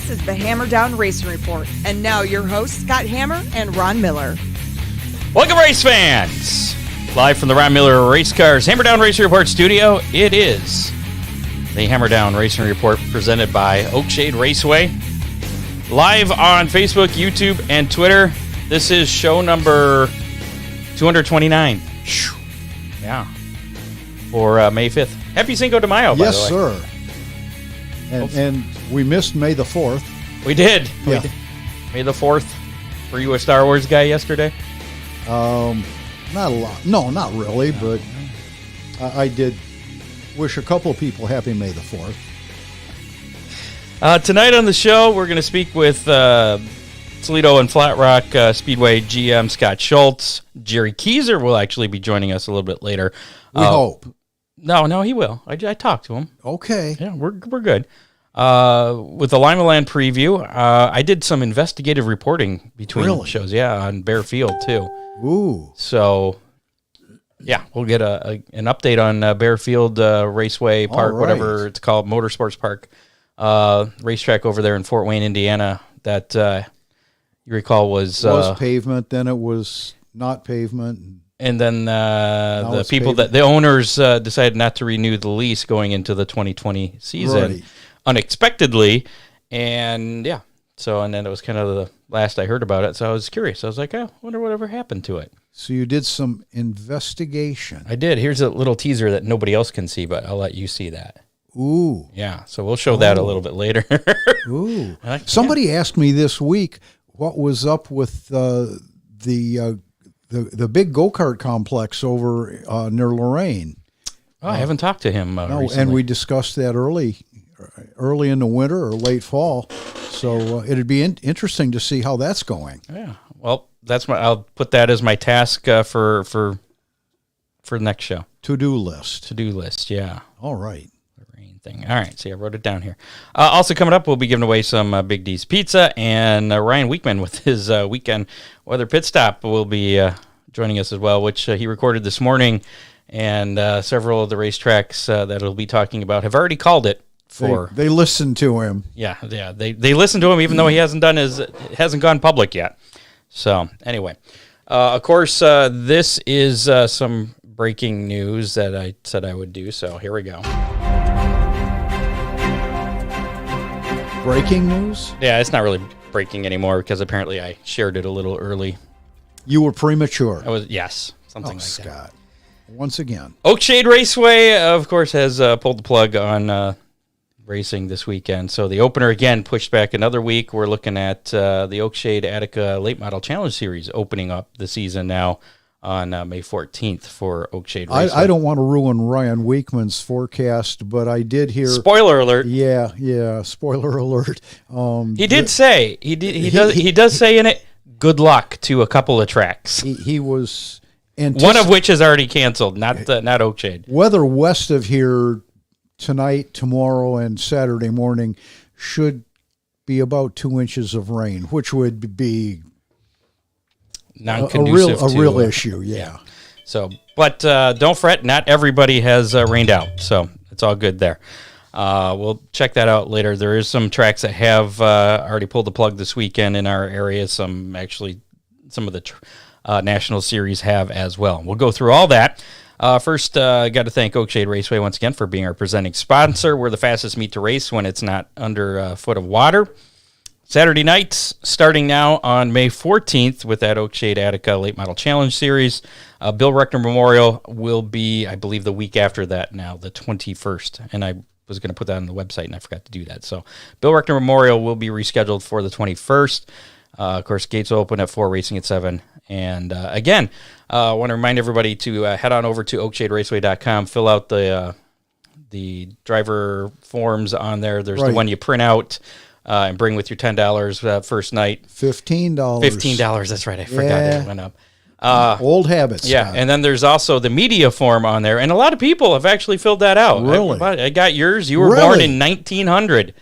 This is the Hammer Down Racing Report. And now your hosts, Scott Hammer and Ron Miller. Welcome, race fans! Live from the Ron Miller Race Cars Hammer Down Racing Report studio, it is the Hammer Down Racing Report presented by Oakshade Raceway. Live on Facebook, YouTube, and Twitter. This is show number 229. Yeah. For May 5th. Happy Cinco de Mayo, by the way. Yes, sir. And we missed May the 4th. We did. Yeah. May the 4th. Were you a Star Wars guy yesterday? Not a lot. No, not really, but I did wish a couple of people happy May the 4th. Tonight on the show, we're going to speak with Toledo and Flat Rock Speedway GM Scott Schultz. Gerry Keysor will actually be joining us a little bit later. We hope. No, he will. I talked to him. Okay. Yeah, we're good. With the Limaland preview, I did some investigative reporting between shows. Yeah, on Baer Field, too. Ooh. So, yeah, we'll get an update on Baer Field Raceway Park, whatever it's called, Motorsports Park, racetrack over there in Fort Wayne, Indiana, that you recall was pavement, then it was not pavement. And then the people the owners decided not to renew the lease going into the 2020 season unexpectedly. And yeah, and then it was kind of the last I heard about it. So I was curious. I was like, I wonder whatever happened to it. So you did some investigation. I did. Here's a little teaser that nobody else can see, but I'll let you see that. Ooh. Yeah. So we'll show that a little bit later. Ooh. Somebody asked me this week what was up with the big go-kart complex over near Lorain. Oh, I haven't talked to him recently. And we discussed that early in the winter or late fall. So it'd be interesting to see how that's going. Yeah. Well, I'll put that as my task for the next show. To-do list. Yeah. All right. Thing. All right, see, I wrote it down here. Also coming up, we'll be giving away some Big D's Pizza, and Ryan Weekman with his weekend weather pit stop will be joining us as well, which he recorded this morning, and several of the racetracks that he'll be talking about have already called it for. They listened to him. Yeah, they listened to him even though he hasn't gone public yet. So anyway, of course, this is some breaking news that I said I would do. So here we go. Breaking news? Yeah, it's not really breaking anymore because apparently I shared it a little early. You were premature. Something like Scott. that. Once again. Oakshade Raceway, of course, has pulled the plug on racing this weekend. So the opener, again, pushed back another week. We're looking at the Oakshade Attica Late Model Challenge Series opening up the season now on May 14th for Oakshade Raceway. I don't want to ruin Ryan Weekman's forecast, but I did hear... Spoiler alert. Yeah, spoiler alert. He does say in it, good luck to a couple of tracks. He was... One of which is already canceled, not Oakshade. Weather west of here tonight, tomorrow, and Saturday morning should be about 2 inches of rain, which would be... non-conducive a real issue, yeah. So, but don't fret, not everybody has rained out, so it's all good there. We'll check that out later. There is some tracks that have already pulled the plug this weekend in our area. Some of the National Series have as well. We'll go through all that. First, got to thank Oakshade Raceway once again for being our presenting sponsor. We're the fastest meet to race when it's not under a foot of water. Saturday nights, starting now on May 14th with that Oakshade Attica Late Model Challenge Series. Bill Reckner Memorial will be, I believe, the week after that now, the 21st. And I was going to put that on the website, and I forgot to do that. So Bill Reckner Memorial will be rescheduled for the 21st. Of course, gates will open at 4, racing at 7. And again, I want to remind everybody to head on over to oakshaderaceway.com, fill out the driver forms on there. There's the one you print out. And bring with your $10 first night. $15. $15, that's right. I forgot that it went up. Old habits. Yeah, and then there's also the media form on there. And a lot of people have actually filled that out. Really? I got yours. You were born in 1900.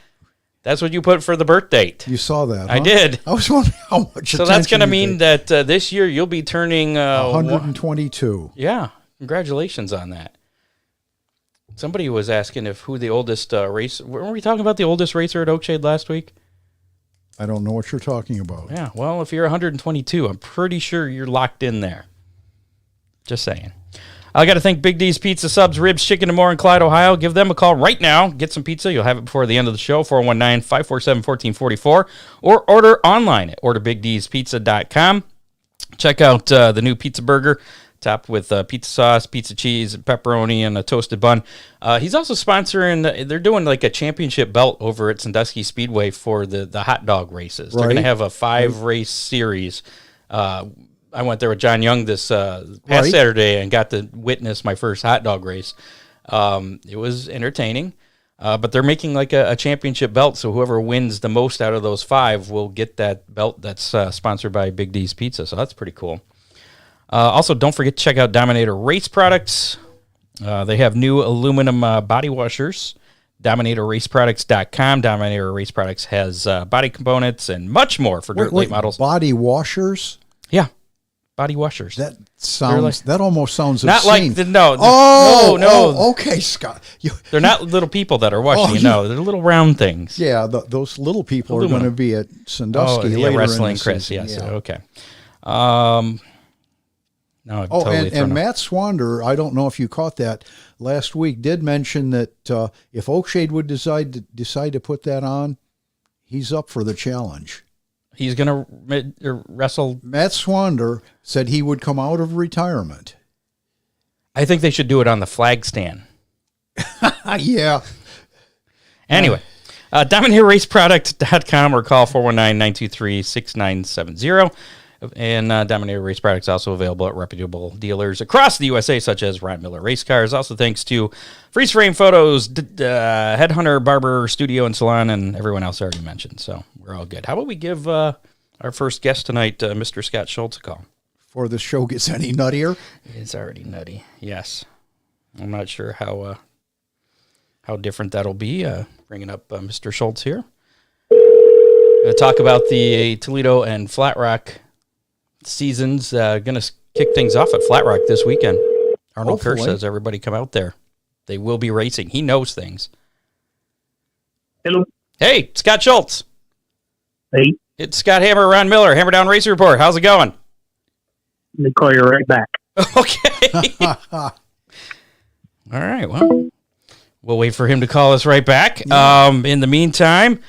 That's what you put for the birth date. You saw that, huh? I did. I was wondering how much So that's going to mean that this year you'll be turning... 122. Yeah, congratulations on that. Somebody was asking who the oldest race... Weren't we talking about the oldest racer at Oakshade last week? I don't know what you're talking about. Yeah, well, if you're 122, I'm pretty sure you're locked in there. Just saying. I got to thank Big D's Pizza, Subs, Ribs, Chicken, and more in Clyde, Ohio. Give them a call right now. Get some pizza. You'll have it before the end of the show, 419-547-1444, or order online at orderbigdspizza.com. Check out the new pizza burger, topped with pizza sauce, pizza cheese, pepperoni, and a toasted bun. He's also sponsoring, they're doing like a championship belt over at Sandusky Speedway for the hot dog races. They're going to have a 5-race series. I went there with John Young this past Saturday and got to witness my first hot dog race. It was entertaining, but they're making like a championship belt, so whoever wins the most out of those 5 will get that belt that's sponsored by Big D's Pizza, so that's pretty cool. Also, don't forget to check out Dominator Race Products. They have new aluminum body washers. DominatorRaceProducts.com. Dominator Race Products has body components and much more for dirt late models. Body washers? Yeah. Body washers. That sounds. That almost sounds not obscene. Like no. No. Okay, Scott. They're not little people that are washing. No, they're little round things. Yeah, those little people are going to be at Sandusky later wrestling in the Chris. season. Yes. Yeah. Okay. No, and Matt Swander, I don't know if you caught that last week, did mention that if Oakshade would decide to put that on, he's up for the challenge. He's going to wrestle. Matt Swander said he would come out of retirement. I think they should do it on the flag stand. Yeah. Anyway, DominatorRaceProduct.com or call 419-923-6970. And Dominator Race Products also available at reputable dealers across the USA, such as Ron Miller Race Cars. Also thanks to Freeze Frame Photos, Headhunter Barber Studio and Salon, and everyone else I already mentioned. So we're all good. How about we give our first guest tonight, Mr. Scott Schultz, a call? Before the show gets any nuttier? It's already nutty, yes. I'm not sure how different that'll be. Bringing up Mr. Schultz here. Going to talk about the Toledo and Flat Rock seasons. Going to kick things off at Flat Rock this weekend. Arnold Kerr says everybody come out there. They will be racing. He knows things. Hello. Hey, Scott Schultz. Hey. It's Scott Hammer, Ron Miller, Hammer Down Racing Report. How's it going? They call you right back. Okay. All right. Well, we'll wait for him to call us right back. Yeah. In the meantime,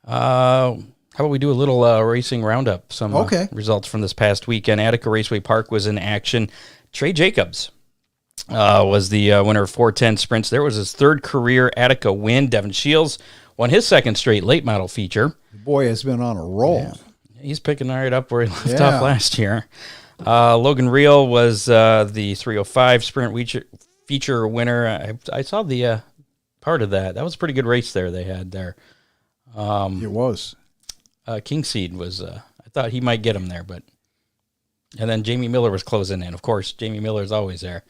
how about we do a little racing roundup? Some results from this past weekend. Attica Raceway Park was in action. Trey Jacobs was the winner of 410 sprints. There was his third career Attica win. Devin Shields won his second straight late model feature. The boy has been on a roll. Yeah. He's picking right up where he left off last year. Logan Reel was the 305 sprint feature winner. I saw the part of that. That was a pretty good race there they had there. It was. Kingseed was, I thought he might get him there, but, and then Jamie Miller was closing in. Of course, Jamie Miller is always there.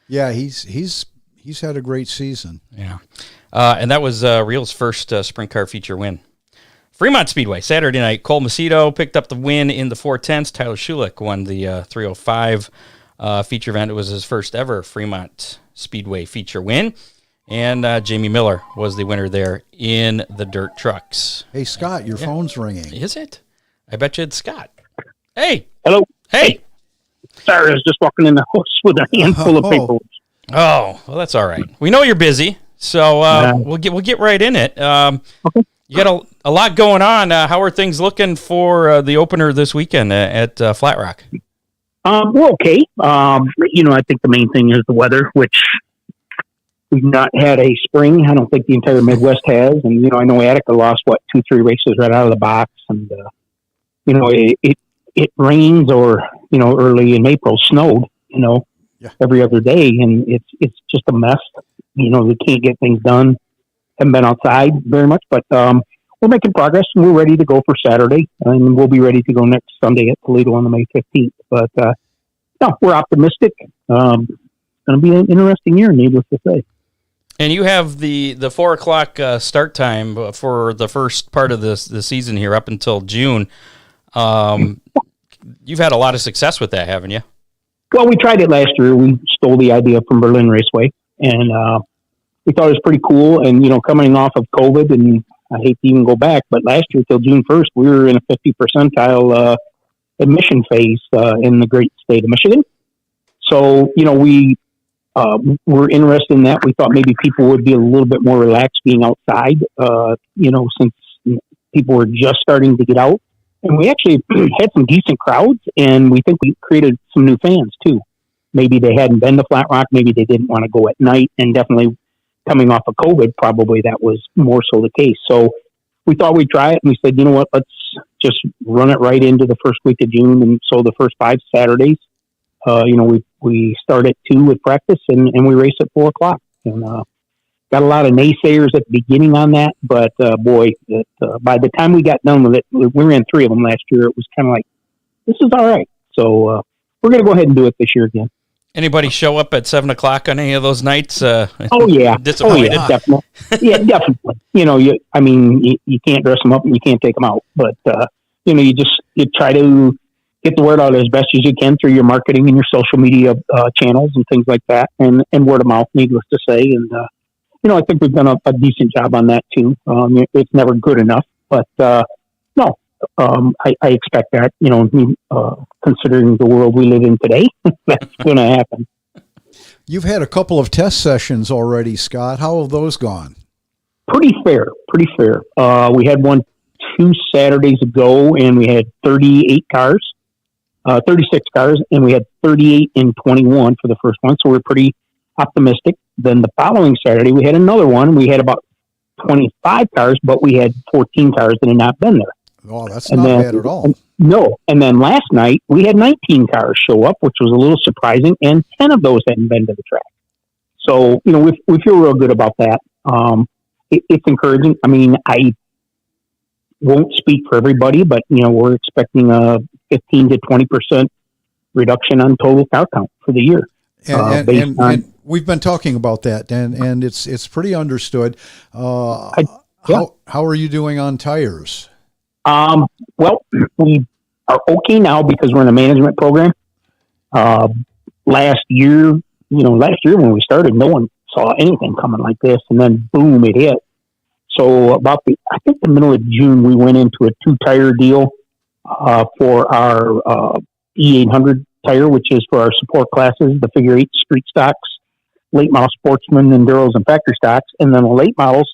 Yeah, he's had a great season. Yeah. And that was Reel's first sprint car feature win. Fremont Speedway, Saturday night, Cole Macedo picked up the win in the 410s. Tyler Schulich won the 305 feature event. It was his first ever Fremont Speedway feature win. And Jamie Miller was the winner there in the dirt trucks. Hey, Scott, your phone's ringing. Is it? I bet you it's Scott. Hey. Hello. Hey. Sorry, I was just walking in the house with a handful of paper. Oh, well, that's all right. We know you're busy, so we'll get right in it. Okay. You got a lot going on. How are things looking for the opener this weekend at Flat Rock? We're okay. I think the main thing is the weather, which we've not had a spring. I don't think the entire Midwest has. And, I know Attica lost, 2-3 races right out of the box. And, it rains or, early in April snowed, every other day. And it's just a mess. They can't get things done. Haven't been outside very much, but we're making progress. And we're ready to go for Saturday. And we'll be ready to go next Sunday at Toledo on the May 15th. But, we're optimistic. It's going to be an interesting year, needless to say. And you have the 4 o'clock start time for the first part of the season here up until June. You've had a lot of success with that, haven't you? Well, we tried it last year. We stole the idea from Berlin Raceway, and we thought it was pretty cool. And, coming off of COVID, and I hate to even go back, but last year till June 1st, we were in a 50 percentile admission phase in the great state of Michigan. So, we were interested in that. We thought maybe people would be a little bit more relaxed being outside, since people were just starting to get out. And we actually had some decent crowds, and we think we created some new fans too. Maybe they hadn't been to Flat Rock. Maybe they didn't want to go at night, and definitely coming off of COVID, probably that was more so the case. So we thought we'd try it, and we said, you know what, let's just run it right into the first week of June. And so the first 5 Saturdays, we start at 2 with practice, and we race at 4:00. And got a lot of naysayers at the beginning on that, but by the time we got done with it, we ran 3 of them last year. It was kind of like, this is all right. So we're going to go ahead and do it this year again. Anybody show up at 7:00 on any of those nights? Oh yeah, disappointed. Oh, yeah, definitely. Yeah, definitely. You can't dress them up and you can't take them out, but you try to get the word out as best as you can through your marketing and your social media channels and things like that, and word of mouth, needless to say. And I think we've done a decent job on that too. It's never good enough, but no. I expect that, considering the world we live in today, that's going to happen. You've had a couple of test sessions already, Scott. How have those gone? Pretty fair. We had one 2 Saturdays ago, and we had 36 cars, and we had 38 in 21 for the first one. So we're pretty optimistic. Then the following Saturday, we had another one. We had about 25 cars, but we had 14 cars that had not been there. Oh, that's not bad at all. No. And then last night, we had 19 cars show up, which was a little surprising, and 10 of those hadn't been to the track. So, we feel real good about that. It's encouraging. I mean, I won't speak for everybody, but, we're expecting a 15 to 20% reduction on total car count for the year. And we've been talking about that, and it's pretty understood. How are you doing on tires? Well, we are okay now because we're in a management program. Last year when we started, no one saw anything coming like this, and then boom, it hit. So I think the middle of June, we went into a 2-tire deal, for our, E800 tire, which is for our support classes, the figure 8 street stocks, late model sportsman, enduros, and factory stocks. And then the late models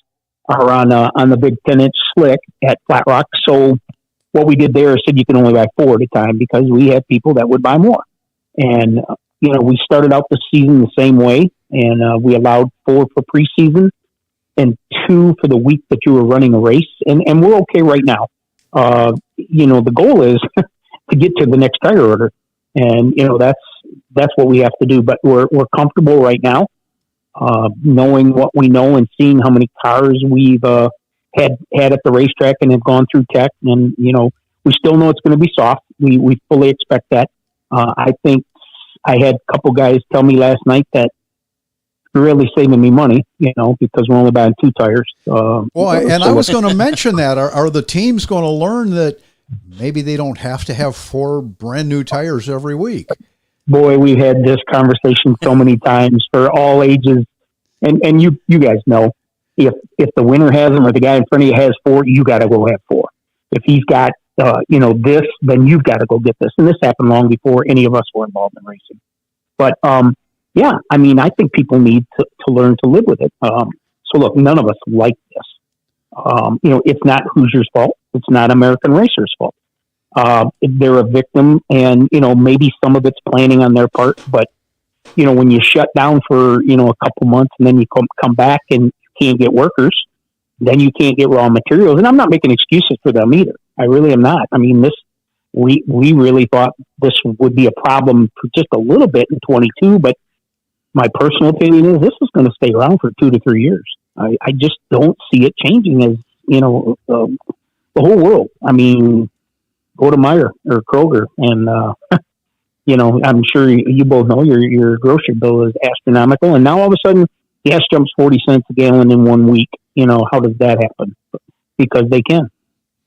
are on the big 10-inch slick at Flat Rock. So what we did there is said you can only buy 4 at a time because we had people that would buy more. And, we started out the season the same way, and we allowed 4 for preseason and 2 for the week that you were running a race. And we're okay right now. The goal is to get to the next tire order. And, that's what we have to do. But we're comfortable right now. Knowing what we know and seeing how many cars we've had at the racetrack and have gone through tech, and we still know it's going to be soft. We fully expect that. I think I had a couple guys tell me last night that you're really saving me money, because we're only buying 2 tires. I was going to mention that. Are the teams going to learn that maybe they don't have to have 4 brand new tires every week? Boy, we've had this conversation so many times for all ages. And you guys know, if the winner has them or the guy in front of you has 4, you got to go have 4. If he's got, this, then you've got to go get this. And this happened long before any of us were involved in racing. But, I think people need to learn to live with it. So look, none of us like this. It's not Hoosier's fault. It's not American Racers' fault. They're a victim, and, maybe some of it's planning on their part, but, when you shut down for, a couple months and then you come back and you can't get workers, then you can't get raw materials. And I'm not making excuses for them either. I really am not. I mean, we really thought this would be a problem for just a little bit in 22, but my personal opinion is this is going to stay around for 2 to 3 years. I just don't see it changing as, the whole world. I mean, go to Meijer or Kroger and, I'm sure you both know your grocery bill is astronomical. And now all of a sudden gas jumps 40 cents a gallon in 1 week. How does that happen? Because they can,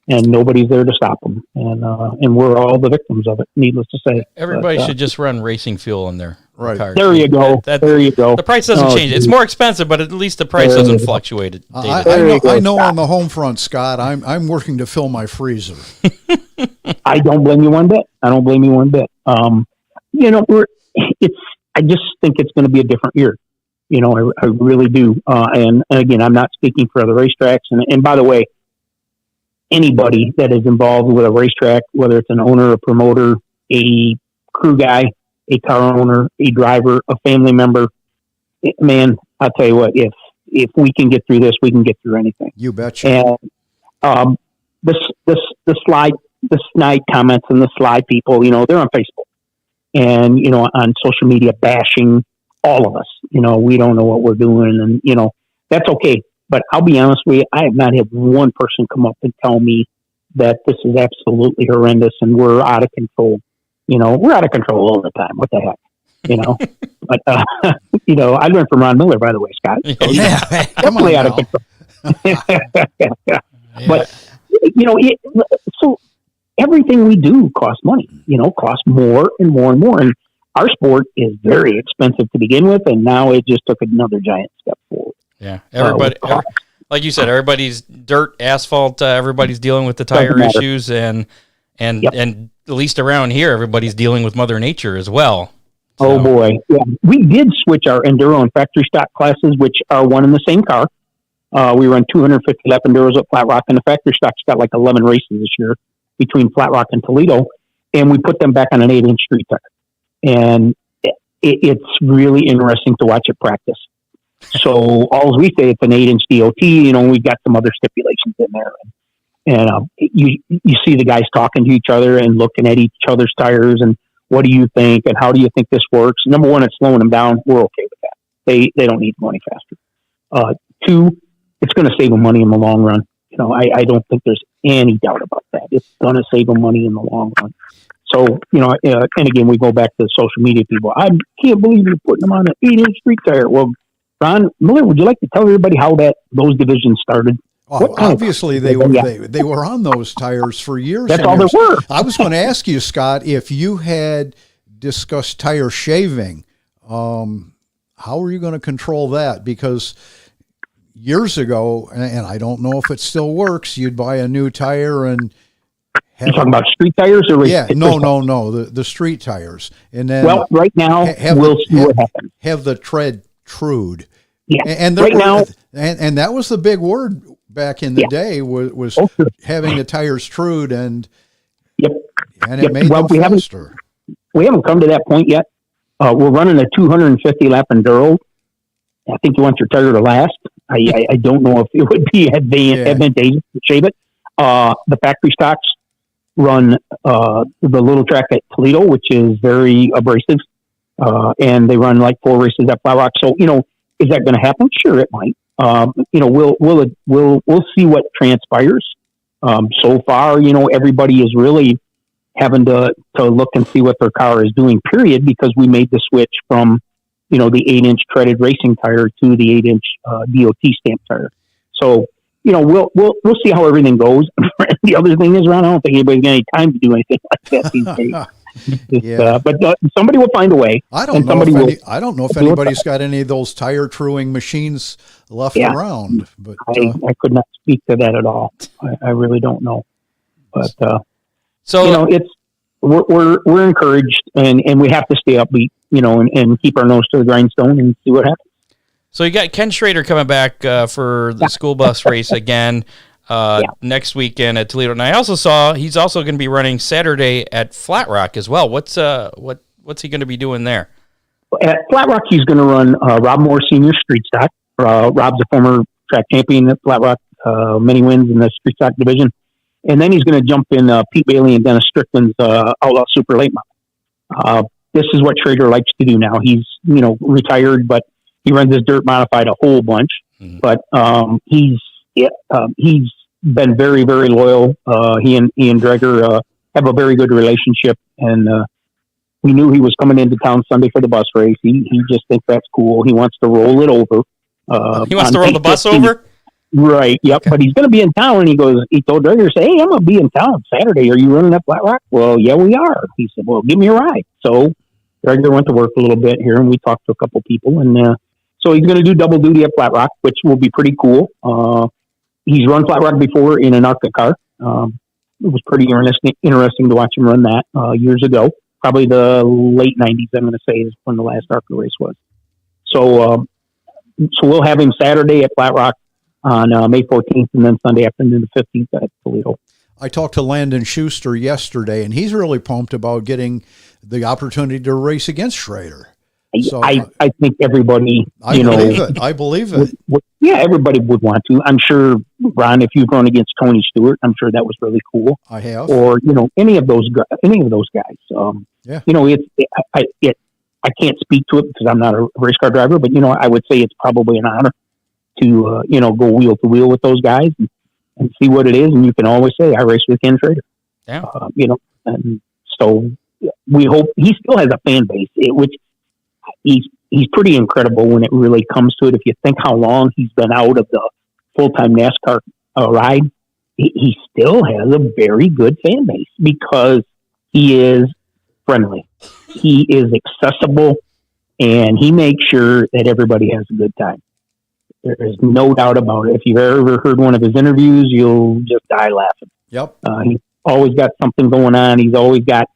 and nobody's there to stop them. And we're all the victims of it, needless to say. Everybody should just run racing fuel in their Right. cars. There you go. There you go. The price doesn't change. It's more expensive, but at least the price doesn't fluctuate. I know on the home front, Scott, I'm working to fill my freezer. I don't blame you one bit. I don't blame you one bit. You know, I just think it's going to be a different year. You know, I really do. And again, I'm not speaking for other racetracks. And by the way, anybody that is involved with a racetrack, whether it's an owner, a promoter, a crew guy, a car owner, a driver, a family member, man, I'll tell you what, if we can get through this, we can get through anything. You betcha. And the snide comments and the slide people, you know, they're on Facebook and, you know, on social media bashing all of us. You know, we don't know what we're doing, and, you know, that's okay. But I'll be honest with you, I have not had one person come up and tell me that this is absolutely horrendous and we're out of control. You know, we're out of control all the time. What the heck? You know, but, you know, I learned from Ron Miller, by the way, Scott. So, Yeah, come on out of control. But, you know, so everything we do costs money, you know, costs more and more and more. And our sport is very expensive to begin with, and now it just took another giant step forward. Yeah, everybody, like you said, everybody's dirt, asphalt. Everybody's dealing with the tire issues, and at least around here, everybody's dealing with Mother Nature as well. So. Oh boy, yeah. We did switch our enduro and factory stock classes, which are one in the same car. We run 250 lap enduros at Flat Rock, and the factory stock's got like 11 races this year between Flat Rock and Toledo, and we put them back on an 8-inch street tire. And it's really interesting to watch it practice. So all we say, it's an 8-inch DOT, you know, we've got some other stipulations in there. And you see the guys talking to each other and looking at each other's tires and what do you think and how do you think this works? Number one, it's slowing them down. We're okay with that. They don't need money faster. Two, it's going to save them money in the long run. You know, I don't think there's any doubt about that. It's going to save them money in the long run. So, you know, and again, we go back to the social media people. I can't believe you're putting them on an 8-inch street tire. Well, Ron Miller, would you like to tell everybody how those divisions started? Oh, obviously, they were on those tires for years. That's all there were. I was going to ask you, Scott, if you had discussed tire shaving, how are you going to control that? Because years ago, and I don't know if it still works, you'd buy a new tire and you talking about street tires or no, the street tires, and then right now we'll see what happens. Have the tread trued, and now, and that was the big word back in the day was having the tires trued, and it made them faster. We haven't come to that point yet. We're running a 250 lap enduro. I think you want your tire to last. I don't know if it would be advantageous to shave it. The factory stocks run the little track at Toledo, which is very abrasive, and they run like 4 races at Flat Rock. So, you know, is that going to happen? Sure, it might. You know, we'll see what transpires. So far, you know, everybody is really having to look and see what their car is doing. Period, because we made the switch from, you know, the 8-inch treaded racing tire to the 8-inch DOT stamp tire. So, you know, we'll see how everything goes. The other thing is, Ron, I don't think anybody's got any time to do anything like that these days. But somebody will find a way. I don't know if anybody's got any of those tire truing machines left around. But I could not speak to that at all. I really don't know. But so you know, we're encouraged, and we have to stay upbeat, you know, and keep our nose to the grindstone and see what happens. So you got Ken Schrader coming back for the school bus race again next weekend at Toledo. And I also saw he's also going to be running Saturday at Flat Rock as well. What's he going to be doing there? At Flat Rock, he's going to run Rob Moore Senior Street Stock. Rob's a former track champion at Flat Rock, many wins in the Street Stock division. And then he's going to jump in Pete Bailey and Dennis Strickland's Outlaw Super Late Model. This is what Schrader likes to do now. He's, you know, retired, but he runs his dirt modified a whole bunch. Mm-hmm. But he's been very, very loyal. He and Ian Dreger have a very good relationship, and we knew he was coming into town Sunday for the bus race. He just thinks that's cool. He wants to roll it over. He wants to roll the bus over? Right, yep. Okay. But he's going to be in town, and he told Dreger, say, hey, I'm going to be in town Saturday. Are you running at Flat Rock? Well, yeah, we are. He said, well, give me a ride. So regular went to work a little bit here, and we talked to a couple people, and so he's going to do double duty at Flat Rock, which will be pretty cool. He's run Flat Rock before in an ARCA car. It was pretty interesting to watch him run that years ago. Probably the late 90s, I'm going to say, is when the last ARCA race was. So we'll have him Saturday at Flat Rock on May 14th, and then Sunday afternoon the 15th at Toledo. I talked to Landon Schuster yesterday, and he's really pumped about getting the opportunity to race against Schrader. So, I think everybody, I believe it. Yeah, everybody would want to. I'm sure, Ron, if you've run against Tony Stewart, I'm sure that was really cool. I have. Or any of those guys. Yeah. I can't speak to it because I'm not a race car driver, but I would say it's probably an honor to go wheel to wheel with those guys and see what it is. And you can always say, I raced with Ken Schrader. Yeah. And so we hope he still has a fan base, which he's pretty incredible when it really comes to it. If you think how long he's been out of the full-time NASCAR ride, he still has a very good fan base because he is friendly. He is accessible, and he makes sure that everybody has a good time. There is no doubt about it. If you've ever heard one of his interviews, you'll just die laughing. Yep. He's always got something going on. He's always got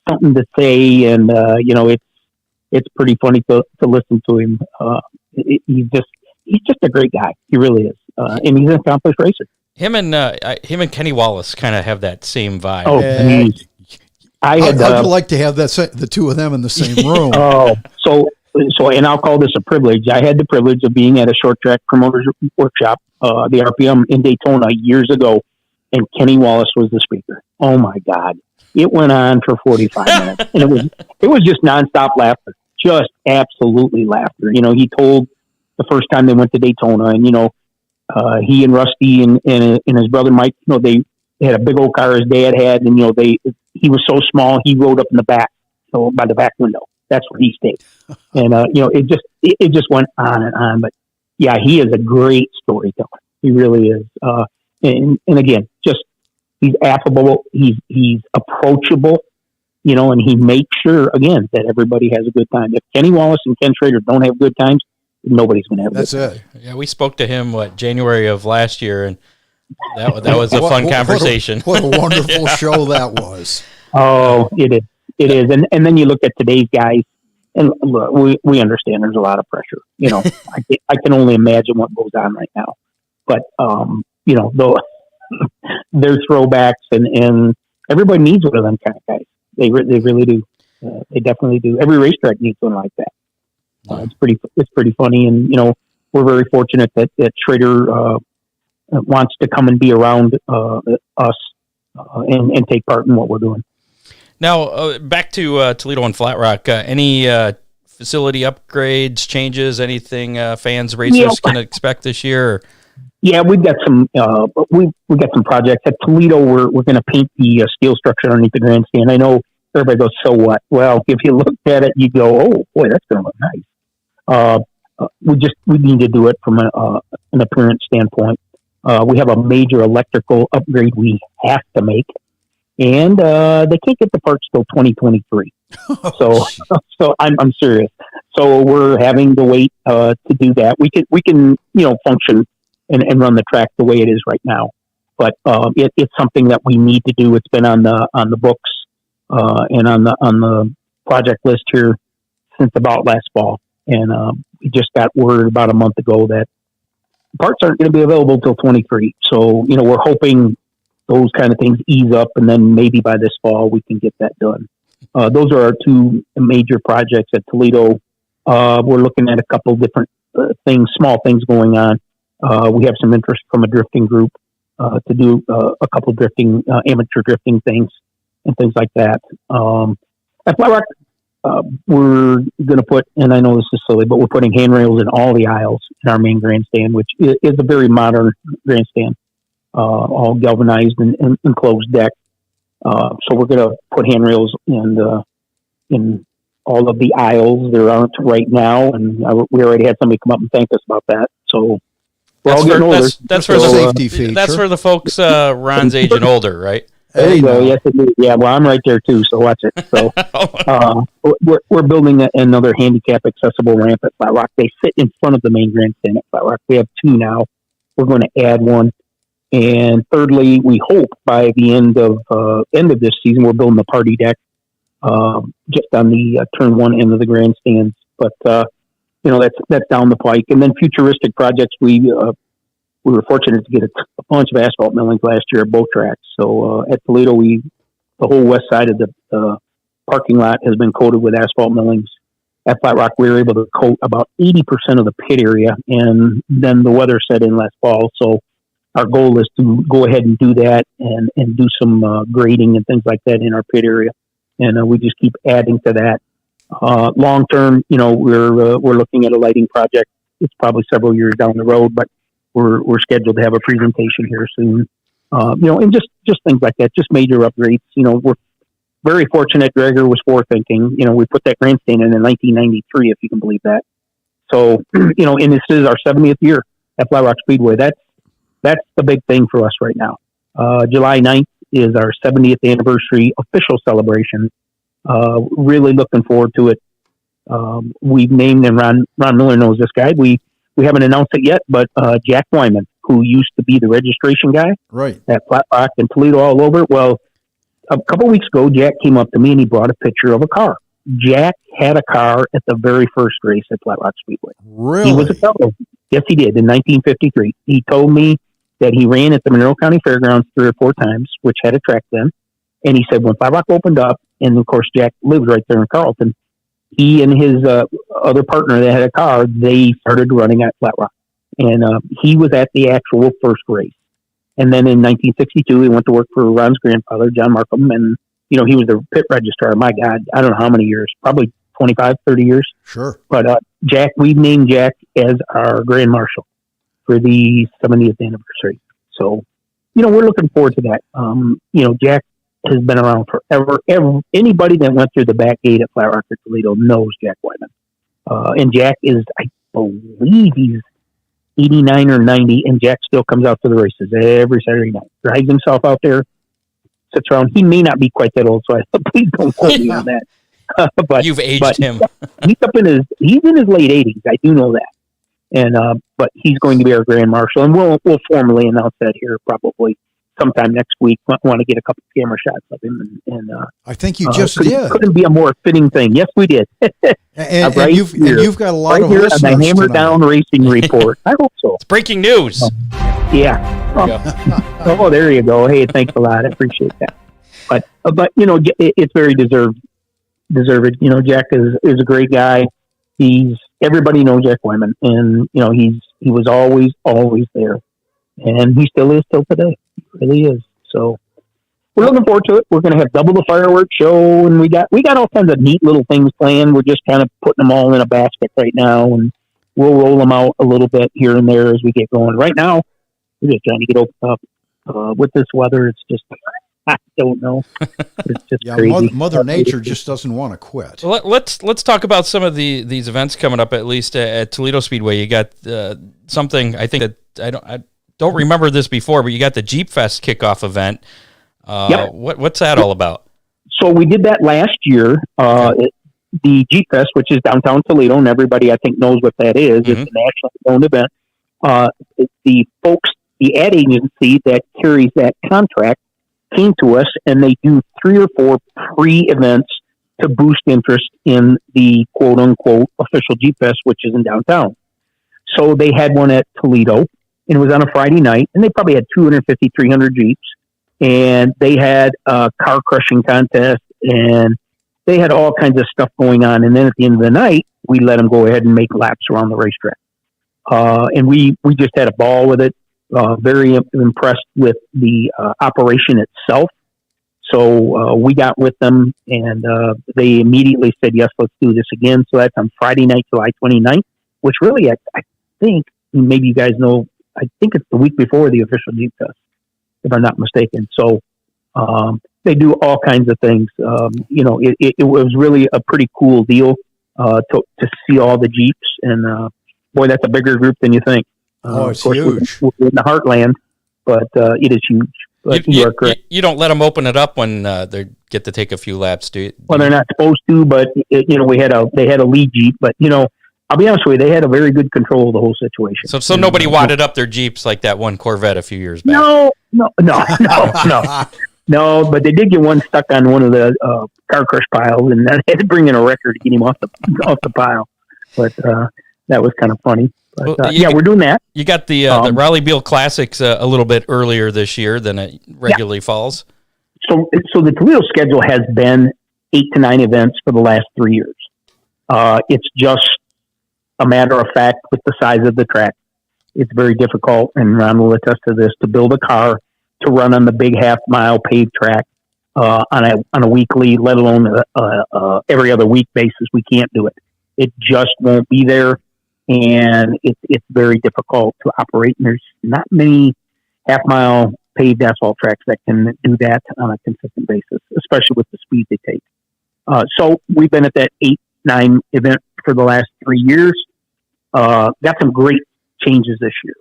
something to say, and it's pretty funny to listen to him. He's just a great guy. He really is, and he's an accomplished racer. Him and Kenny Wallace kind of have that same vibe. Oh, I'd like to have the two of them in the same room. So, and I'll call this a privilege. I had the privilege of being at a short track promoters workshop, the RPM in Daytona years ago, and Kenny Wallace was the speaker. Oh my God. It went on for 45 minutes, and it was just nonstop laughter, just absolutely laughter. He told the first time they went to Daytona, and he and Rusty and his brother Mike, they had a big old car his dad had, and he was so small he rode up in the back, so by the back window. That's where he stayed, and it just went on and on. But yeah, he is a great storyteller. He really is, and again, just. He's affable. He's approachable, and he makes sure again that everybody has a good time. If Kenny Wallace and Ken Schrader don't have good times, nobody's going to have. That's good times. it. Yeah, we spoke to him January of last year, and that was a fun conversation. What a wonderful show that was. Oh, it is, and then you look at today's guys, and look, we understand there's a lot of pressure. I can only imagine what goes on right now, but though. They're throwbacks, and everybody needs one of them kind of guys. They really do. They definitely do. Every racetrack needs one like that. It's pretty funny, and we're very fortunate that Schrader wants to come and be around us and take part in what we're doing. Now back to Toledo and Flat Rock. Any facility upgrades, changes, anything racers can expect this year? Yeah, we've got some. We've got some projects at Toledo. We're going to paint the steel structure underneath the grandstand. I know everybody goes, "So what?" Well, if you look at it, you go, "Oh boy, that's going to look nice." We need to do it from an appearance standpoint. We have a major electrical upgrade we have to make, and they can't get the parts till 2023. So I'm serious. So we're having to wait to do that. We can function. And run the track the way it is right now, but it's something that we need to do. It's been on the books and on the project list here since about last fall, and we just got word about a month ago that parts aren't going to be available till 23. So we're hoping those kind of things ease up, and then maybe by this fall we can get that done. Those are our two major projects at Toledo. We're looking at a couple different small things going on. We have some interest from a drifting group to do a couple of amateur drifting things and things like that. At Flat Rock, we're going to put, and I know this is silly, but we're putting handrails in all the aisles in our main grandstand, which is a very modern grandstand, all galvanized and enclosed deck. So we're going to put handrails in all of the aisles. There aren't right now, and we already had somebody come up and thank us about that. So. That's for the safety feature. That's for the folks Ron's age and older, right? There you go. now. Yes, it is. Yeah, well, I'm right there too, so watch it. So we're building another handicap accessible ramp at Flat Rock. They sit in front of the main grandstand at Flat Rock. We have 2 now. We're going to add one. And thirdly, we hope by the end of this season, we're building a party deck just on the turn 1 end of the grandstands. But that's down the pike. And then futuristic projects, we were fortunate to get a bunch of asphalt millings last year at both tracks. So at Toledo, the whole west side of the parking lot has been coated with asphalt millings. At Flat Rock, we were able to coat about 80% of the pit area, and then the weather set in last fall. So our goal is to go ahead and do that and do some grading and things like that in our pit area. And we just keep adding to that. Long term, we're looking at a lighting project. It's probably several years down the road, but we're scheduled to have a presentation here soon. And just things like that, just major upgrades. We're very fortunate. Gregor was forward-thinking. We put that grandstand in 1993, if you can believe that. So, and this is our 70th year at Flat Rock Speedway. That's the big thing for us right now. July 9th is our 70th anniversary official celebration. Really looking forward to it. We've named, and Ron Miller knows this guy. We haven't announced it yet, but Jack Wyman, who used to be the registration guy Right. at Flat Rock and Toledo all over. Well, a couple weeks ago, Jack came up to me and he brought a picture of a car. Jack had a car at the very first race at Flat Rock Speedway. Really? He was a fellow. Yes, he did, in 1953. He told me that he ran at the Monroe County Fairgrounds 3 or 4 times, which had a track then. And he said when Flat Rock opened up, and of course Jack lives right there in Carlton, he and his other partner that had a car, they started running at Flat Rock. And he was at the actual first race. And then in 1962, he went to work for Ron's grandfather, John Markham, and he was the pit registrar. My God, I don't know how many years, probably 25, 30 years. Sure. But Jack, we've named Jack as our Grand Marshal for the 70th anniversary. So, we're looking forward to that. Jack has been around forever. Anybody that went through the back gate at Flat Rock or Toledo knows Jack Wyman. And Jack is, I believe he's 89 or 90, and Jack still comes out to the races every Saturday night. Drives himself out there, sits around. He may not be quite that old, so please don't quote me on that. But You've aged him. He's in his late 80s. I do know that. And but he's going to be our Grand Marshal, and we'll formally announce that here probably sometime next week. I want to get a couple of camera shots of him, and I think you just did. Couldn't be a more fitting thing. Yes, we did. And right you've got a lot right of here listeners on the Hammer tonight. Down Racing Report. I hope so. It's breaking news. Yeah. Oh, there you go. Hey, thanks a lot. I appreciate that. But it's very deserved. Jack is a great guy. Everybody knows Jack Wyman, and he was always there, and he still is till today. He really is. So we're looking forward to it. We're going to have double the fireworks show, and we got all kinds of neat little things planned. We're just kind of putting them all in a basket right now, and we'll roll them out a little bit here and there as we get going. Right now, we're just trying to get opened up. With this weather, it's just I don't know. It's just crazy. Mother Nature just doesn't want to quit. Well, let's talk about some of these events coming up. At least at Toledo Speedway, you got something. I think that I don't remember this before, but you got the Jeep Fest kickoff event. Yep. What's that all about? So we did that last year. The Jeep Fest, which is downtown Toledo, and everybody I think knows what that is. Mm-hmm. It's a nationally owned event. The ad agency that carries that contract came to us, and they do 3 or 4 pre-events to boost interest in the quote-unquote official Jeep Fest, which is in downtown. So they had one at Toledo, and it was on a Friday night, and they probably had 250, 300 Jeeps, and they had a car crushing contest, and they had all kinds of stuff going on. And then at the end of the night, we let them go ahead and make laps around the racetrack. And we just had a ball with it. Very impressed with the operation itself. So we got with them, and they immediately said, yes, let's do this again. So that's on Friday night, July 29th, which really, I think, maybe you guys know, I think it's the week before the official Jeep Fest, if I'm not mistaken. So they do all kinds of things. It was really a pretty cool deal to see all the Jeeps. And boy, that's a bigger group than you think. It's of course, huge. we're in the heartland, but it is huge. But you are correct. You don't let them open it up when they get to take a few laps, do you? Well, they're not supposed to, but they had a lead Jeep, but I'll be honest with you, they had a very good control of the whole situation. So nobody wadded up their Jeeps like that one Corvette a few years back. No. No, but they did get one stuck on one of the car crush piles, and they had to bring in a wrecker to get him off the pile. But that was kind of funny. But, we're doing that. You got the Raleigh Beal Classics a little bit earlier this year than it regularly falls. So the Toledo schedule has been 8 to 9 events for the last 3 years. It's just a matter of fact with the size of the track. It's very difficult, and Ron will attest to this, to build a car to run on the big half-mile paved track on a weekly, let alone every other week basis. We can't do it. It just won't be there, and it's very difficult to operate. And there's not many half-mile paved asphalt tracks that can do that on a consistent basis, especially with the speed they take. So we've been at that 8-9 event for the last 3 years. Got some great changes this year.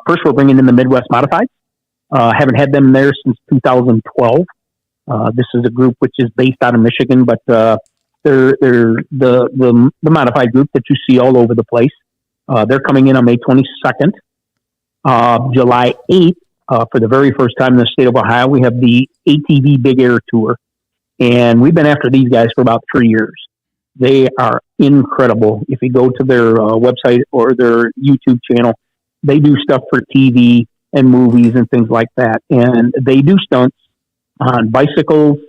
First, we're bringing in the Midwest Modifieds. Haven't had them there since 2012. This is a group which is based out of Michigan, but they're the modified group that you see all over the place. They're coming in on May 22nd. July 8th, for the very first time in the state of Ohio, we have the ATV Big Air Tour. And we've been after these guys for about 3 years. They are incredible. If you go to their website or their YouTube channel, they do stuff for TV and movies and things like that. And they do stunts on bicycles,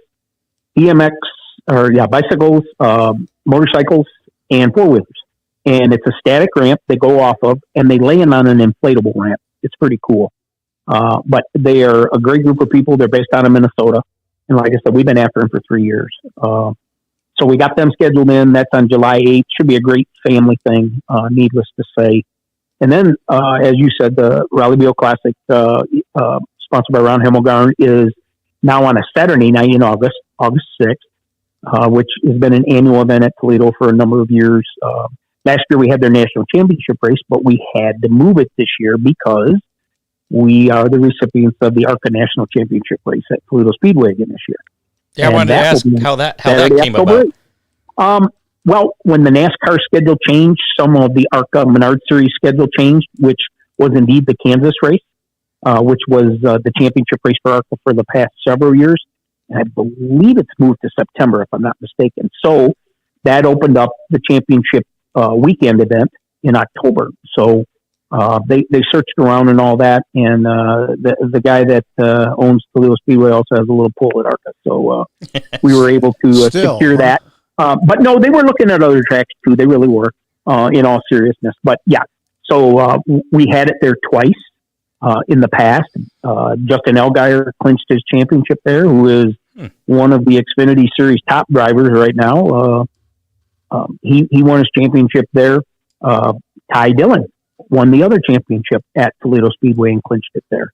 bicycles, motorcycles, and four-wheelers. And it's a static ramp they go off of, and they land on an inflatable ramp. It's pretty cool. But they are a great group of people. They're based out of Minnesota. And like I said, we've been after them for 3 years. So we got them scheduled in. That's on July 8th. Should be a great family thing, needless to say. And then, as you said, the Raleigh Beal Classic, sponsored by Ron Hemmelgarn, is now on a Saturday night in August 6th, which has been an annual event at Toledo for a number of years. Last year we had their national championship race, but we had to move it this year because we are the recipients of the ARCA National Championship race at Toledo Speedway again this year. Yeah, I wanted to ask how that came about. Well, when the NASCAR schedule changed, some of the ARCA Menard Series schedule changed, which was indeed the Kansas race, which was the championship race for ARCA for the past several years. And I believe it's moved to September, if I'm not mistaken. So that opened up the championship weekend event in October. So they searched around and all that, and the guy that owns Toledo Speedway also has a little pull at ARCA. So we were able to secure that. But no, they were looking at other tracks too. They really were, in all seriousness. But yeah, so we had it there twice in the past. Justin Allgaier clinched his championship there, who is one of the Xfinity Series top drivers right now. He won his championship there. Ty Dillon won the other championship at Toledo Speedway and clinched it there.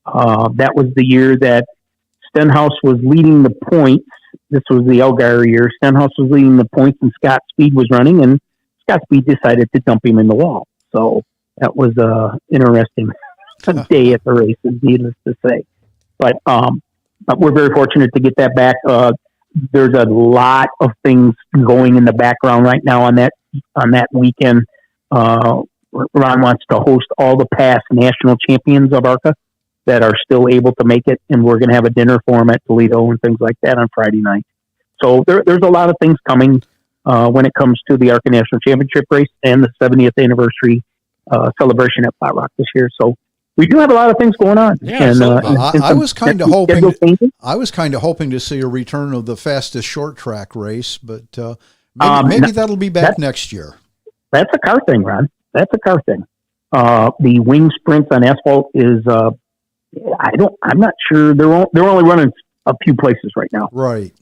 That was the year that Stenhouse was leading the points. This was the Allgaier year. Stenhouse was leading the points and Scott Speed was running, and Scott Speed decided to dump him in the wall. So that was interesting day at the races, needless to say. But we're very fortunate to get that back. There's a lot of things going in the background right now on that weekend. Ron wants to host all the past national champions of ARCA that are still able to make it, and we're going to have a dinner for them at Toledo and things like that on Friday night. So there's a lot of things coming when it comes to the ARCA National Championship race and the 70th anniversary celebration at Flat Rock this year. So we do have a lot of things going on. Yeah, and, I was kind of hoping to see a return of the fastest short track race, but maybe that'll be back next year. That's a car thing, Ron. That's a car thing. The wing sprints on asphalt is. I'm not sure. They're only running a few places right now. Right.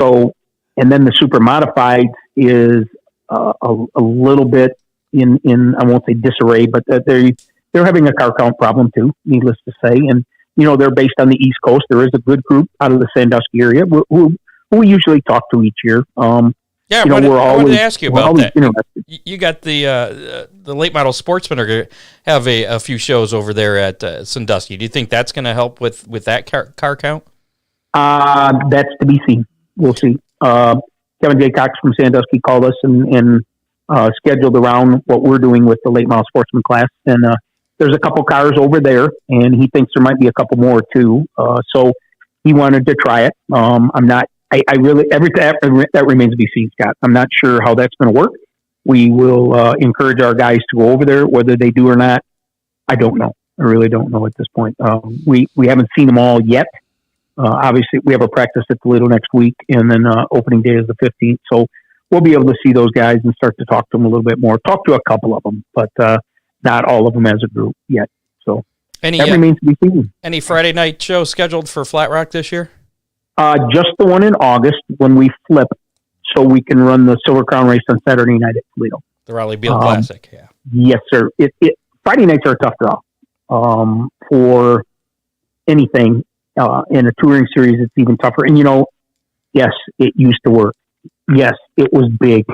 So, and then the super modified is a little bit in I won't say disarray, but they're having a car count problem too, needless to say. And they're based on the East Coast. There is a good group out of the Sandusky area who we usually talk to each year. Yeah, I wanted to ask you about that. You got the late model sportsmen are going to have a few shows over there at Sandusky. Do you think that's going to help with that car count? That's to be seen. We'll see. Kevin J. Cox from Sandusky called us and scheduled around what we're doing with the late model sportsman class. And there's a couple cars over there, and he thinks there might be a couple more too. So he wanted to try it. I'm not. I really that remains to be seen, Scott. I'm not sure how that's going to work. We will encourage our guys to go over there. Whether they do or not, I don't know. I really don't know at this point. We haven't seen them all yet. Obviously, we have a practice at Toledo next week, and then opening day is the 15th. So we'll be able to see those guys and start to talk to them a little bit more. Talk to a couple of them, but not all of them as a group yet. So that remains to be seen. Any Friday night show scheduled for Flat Rock this year? Just the one in August when we flip, so we can run the Silver Crown race on Saturday night at Toledo. The Raleigh Field Classic, yeah. Yes, sir. Friday nights are a tough draw for anything. In a touring series, it's even tougher. And, yes, it used to work. Yes, it was big.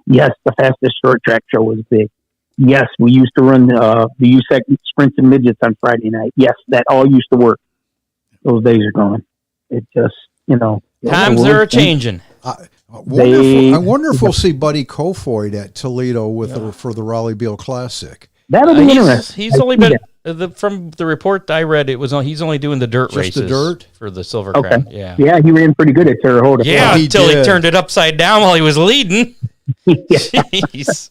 Yes, the fastest short track show was big. Yes, we used to run the USAC sprints and midgets on Friday night. Yes, that all used to work. Those days are gone. It just, times are changing. I wonder if we'll see Buddy Kofoid at Toledo for the Raleigh Beal Classic. That'll be interesting. He's only been from the report I read. He's only doing the dirt races. The dirt for the Silver Crown. Yeah, he ran pretty good at Terre Haute. Yeah, until he turned it upside down while he was leading. Jeez.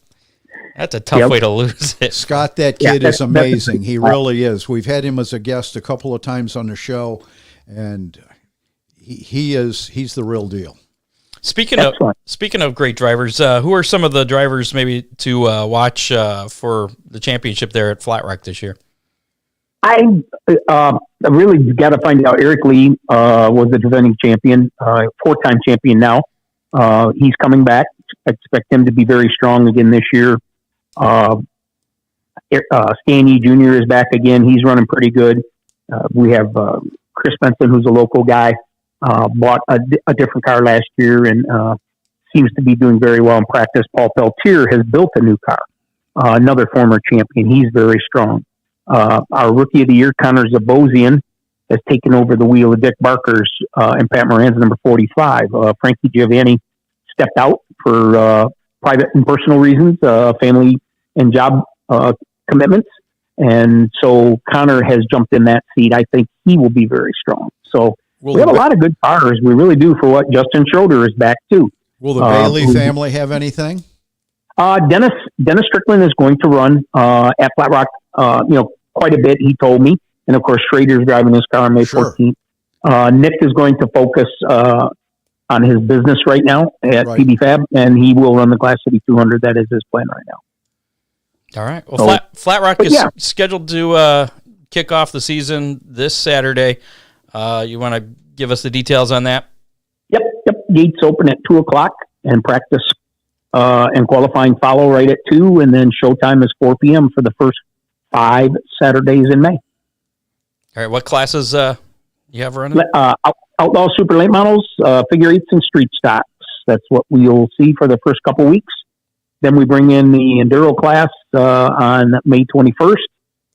That's a tough way to lose it. Scott, that kid is amazing. He really is. We've had him as a guest a couple of times on the show, and he's the real deal. Speaking of great drivers, who are some of the drivers maybe to watch for the championship there at Flat Rock this year? I really got to find out. Eric Lee was the defending champion, 4-time champion now. He's coming back. I expect him to be very strong again this year. Stanley Jr. is back again. He's running pretty good. We have Chris Benson, who's a local guy, bought a different car last year and seems to be doing very well in practice. Paul Peltier has built a new car, another former champion. He's very strong. Our rookie of the year, Connor Zabosian, has taken over the wheel of Dick Barker's and Pat Moran's number 45. Frankie Giovanni stepped out for private and personal reasons, family and job commitments. And so Connor has jumped in that seat. I think he will be very strong. So we have a lot of good cars. We really do for what Justin Schroeder is back too. Will the Bailey family have anything? Dennis Strickland is going to run at Flat Rock, quite a bit, he told me. And of course, Schrader's driving his car on May 14th. Nick is going to focus on his business right now at PB Fab, and he will run the Glass City 200. That is his plan right now. All right. Well, Flat Rock is scheduled to kick off the season this Saturday. You want to give us the details on that? Yep. Gates open at 2:00, and practice and qualifying follow right at 2, and then showtime is 4 p.m. for the first 5 Saturdays in May. All right. What classes you have running? Outlaw Super Late Models, Figure 8s, and Street Stocks. That's what we'll see for the first couple weeks. Then we bring in the Enduro class on May 21st.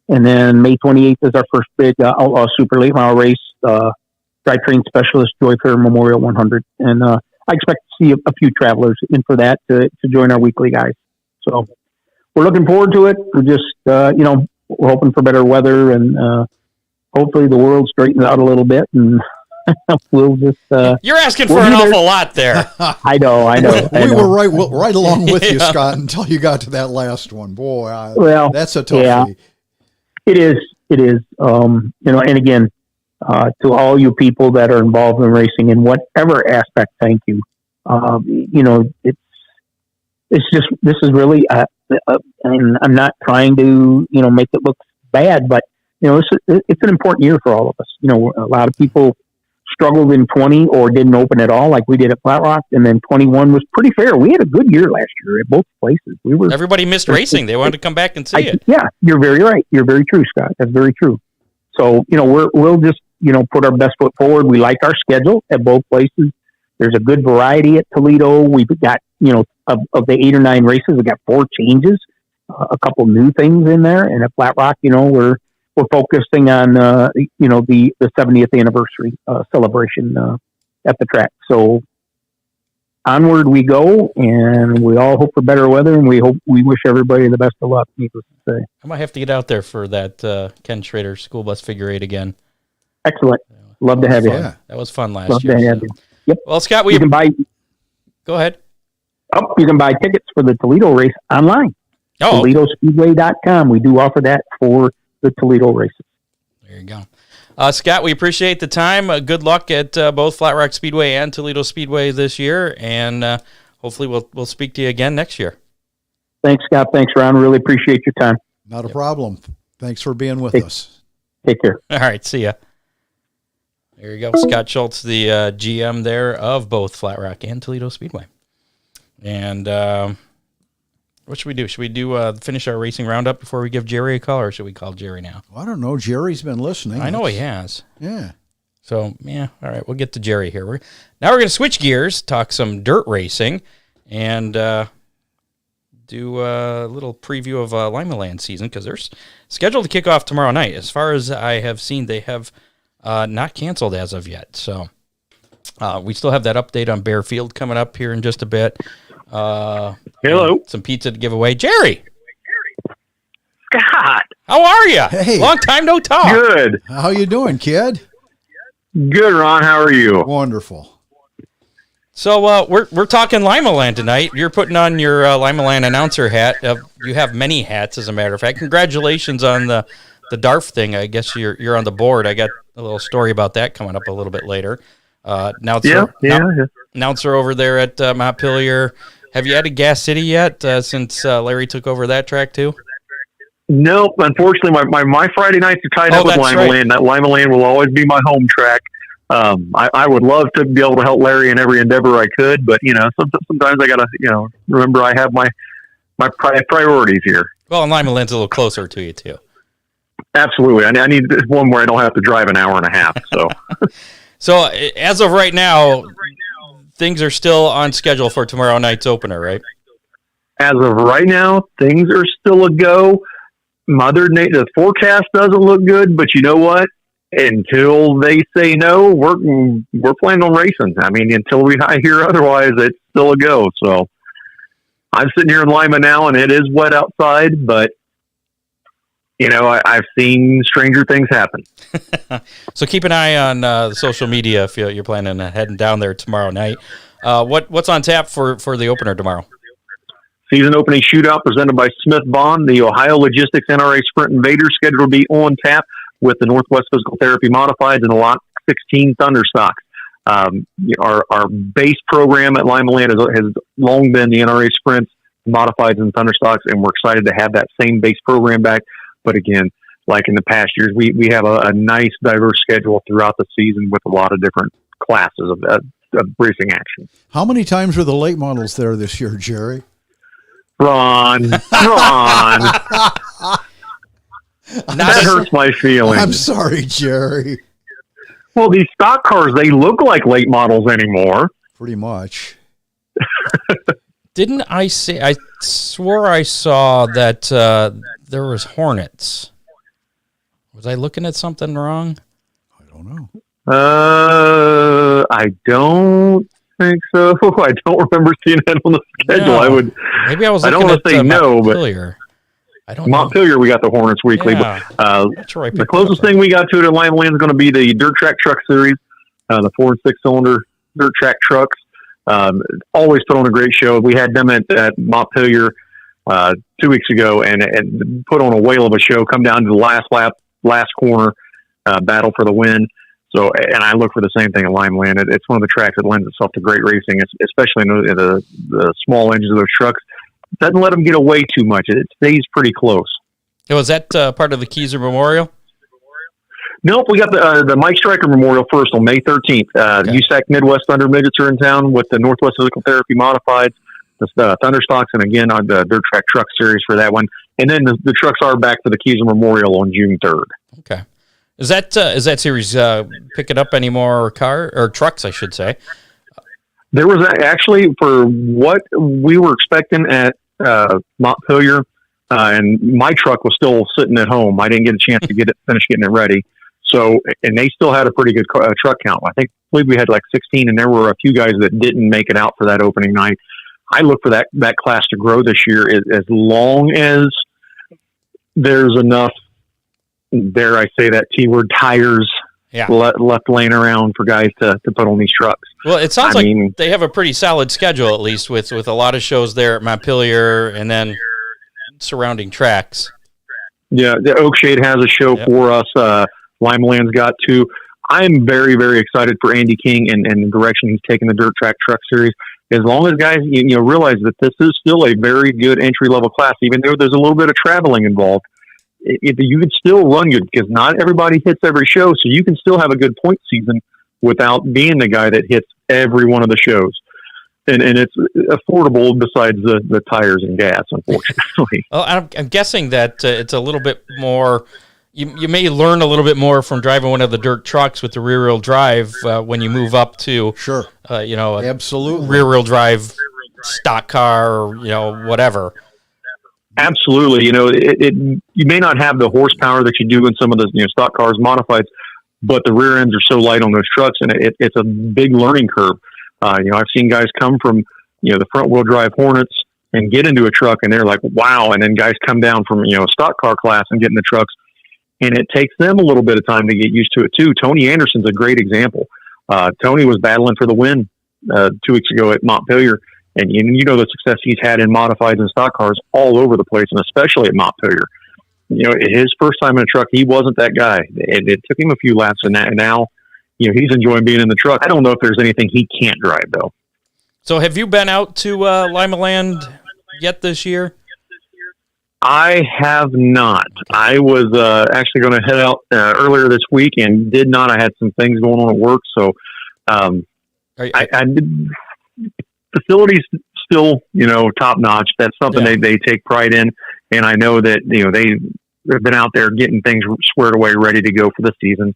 And then May 28th is our first big Outlaw Super Late Model race, Drivetrain Specialist Joy Fair Memorial 100. And I expect to see a few travelers in for that to join our weekly guys. So we're looking forward to it. We're just, we're hoping for better weather, and hopefully the world straightens out a little bit, and we'll just... You're asking for an awful lot there. I know. We were right along with you, Scott, until you got to that last one. Boy, that's a toughie. Yeah, it is. And again, to all you people that are involved in racing in whatever aspect, thank you. It's just, this is really, and I'm not trying to, make it look bad, but, it's an important year for all of us. A lot of people struggled in 20 or didn't open at all, like we did at Flat Rock, and then 21 was pretty fair. We had a good year last year at both places. Everybody missed racing. They wanted to come back and see it. Yeah, you're very right. You're very true, Scott. That's very true. So, we'll just, put our best foot forward. We like our schedule at both places. There's a good variety at Toledo. We've got, of the 8 or 9 races, we got 4 changes, a couple new things in there. And at Flat Rock, we're focusing on, the 70th anniversary celebration at the track. So onward we go, and we all hope for better weather, and we wish everybody the best of luck, needless to say. I might have to get out there for that Ken Schrader school bus figure 8 again. Excellent. Love to have you. Yeah, that was fun last Love year. to have you. Yep. Well, Scott, you can buy. Go ahead. Oh, you can buy tickets for the Toledo race online. Oh, ToledoSpeedway.com. We do offer that for the Toledo races. There you go. Scott, we appreciate the time. Good luck at both Flat Rock Speedway and Toledo Speedway this year, and hopefully we'll speak to you again next year. Thanks, Scott. Thanks, Ron. Really appreciate your time. Not a problem. Thanks for being with us. Take care. All right, see ya. There you go. Scott Schultz, the GM there of both Flat Rock and Toledo Speedway. And what should we do? Should we do finish our racing roundup before we give Gerry a call, or should we call Gerry now? I don't know. Jerry's been listening. I know he has. Yeah. So, yeah, all right, we'll get to Gerry here. Now we're going to switch gears, talk some dirt racing, and do a little preview of Limaland season, because they're scheduled to kick off tomorrow night. As far as I have seen, they have not canceled as of yet. So we still have that update on Baer Field coming up here in just a bit. Hello. Some pizza to give away. Gerry! Scott! How are you? Hey. Long time no talk. Good. How you doing, kid? Good, Ron. How are you? Wonderful. So we're talking Limaland tonight. You're putting on your Limaland announcer hat. You have many hats, as a matter of fact. Congratulations on the DARF thing. I guess you're on the board. I got a little story about that coming up a little bit later. Announcer over there at Montpelier. Have you added Gas City yet since Larry took over that track too? Nope. Unfortunately, my Friday nights are tied up with Limaland. Right. That Limaland will always be my home track. I would love to be able to help Larry in every endeavor I could, but sometimes I gotta remember I have my priorities here. Well, and Limaland's a little closer to you too. Absolutely. I need one where I don't have to drive an hour and a half. So, so as of right now, things are still on schedule for tomorrow night's opener, right? As of right now, things are still a go. The forecast doesn't look good, but you know what? Until they say no, we're planning on racing. I mean, until I hear otherwise, it's still a go. So I'm sitting here in Lima now, and it is wet outside, but I've seen stranger things happen. So keep an eye on the social media if you're planning on heading down there tomorrow night. What's on tap for the opener tomorrow? Season opening shootout presented by Smith Bond. The Ohio Logistics NRA Sprint Invaders scheduled to be on tap with the Northwest Physical Therapy Modifieds and the Lot 16 Thunderstocks. Our base program at Limaland has long been the NRA Sprints, Modifieds, and Thunderstocks, and we're excited to have that same base program back. But again, like in the past years, we have a nice, diverse schedule throughout the season with a lot of different classes of racing action. How many times were the late models there this year, Gerry? Ron. That hurts my feelings. I'm sorry, Gerry. Well, these stock cars, they look like late models anymore. Pretty much. Didn't I say? I swore I saw that there was Hornets. Was I looking at something wrong? I don't know. I don't think so. I don't remember seeing that on the schedule. No. Maybe I was. I don't want to say no, but I don't. Montpelier, we got the Hornets weekly, Yeah. but That's right. the closest thing we got to it at Limaland is going to be the Dirt Track Truck Series, the 4 and 6 cylinder dirt track trucks. Always put on a great show. We had them at Montpelier 2 weeks ago and put on a whale of a show. Come down to the last lap, last corner, battle for the win. So, and I look for the same thing at Limaland. It's one of the tracks that lends itself to great racing, especially in the small engines of those trucks. It doesn't let them get away too much. It stays pretty close. Was that part of the Keysor Memorial? Nope, we got the Mike Stryker Memorial first on May 13th. Okay. USAC Midwest Thunder Midgets are in town with the Northwest Physical Therapy Modifieds, the Thunderstocks, and again on the Dirt Track Truck Series for that one. And then the trucks are back for the Keysor Memorial on June 3rd. Okay. Is that series picking up any more trucks, I should say? There was actually, for what we were expecting at Montpelier, and my truck was still sitting at home. I didn't get a chance to finish getting it ready. So, and they still had a pretty good truck count. I believe we had like 16, and there were a few guys that didn't make it out for that opening night. I look for that class to grow this year as long as there's enough, dare I say that T-word, tires left laying around for guys to put on these trucks. Well, it sounds they have a pretty solid schedule, at least with a lot of shows there at Montpelier and then surrounding tracks. Yeah, the Oakshade has a show for us. Limaland's got two. I'm very, very excited for Andy King and the direction he's taking the Dirt Track Truck Series. As long as guys realize that this is still a very good entry-level class, even though there's a little bit of traveling involved, you can still run good because not everybody hits every show, so you can still have a good point season without being the guy that hits every one of the shows. And it's affordable besides the tires and gas, unfortunately. Well, I'm guessing that it's a little bit more... You may learn a little bit more from driving one of the dirt trucks with the rear-wheel drive when you move up to, absolutely rear-wheel drive stock car or, whatever. Absolutely. You may not have the horsepower that you do in some of the stock cars, modifieds, but the rear ends are so light on those trucks, and it's a big learning curve. I've seen guys come from, the front-wheel drive Hornets and get into a truck, and they're like, wow, and then guys come down from, a stock car class and get in the trucks, and it takes them a little bit of time to get used to it too. Tony Anderson's a great example. Tony was battling for the win 2 weeks ago at Montpelier, and the success he's had in modifieds and stock cars all over the place, and especially at Montpelier. His first time in a truck, he wasn't that guy. It took him a few laps, and now he's enjoying being in the truck. I don't know if there's anything he can't drive, though. So have you been out to Limaland yet this year? I have not. I was actually going to head out earlier this week and did not. I had some things going on at work, so I did. Facilities still, top notch. That's something they take pride in, and I know that they've been out there getting things squared away, ready to go for the season.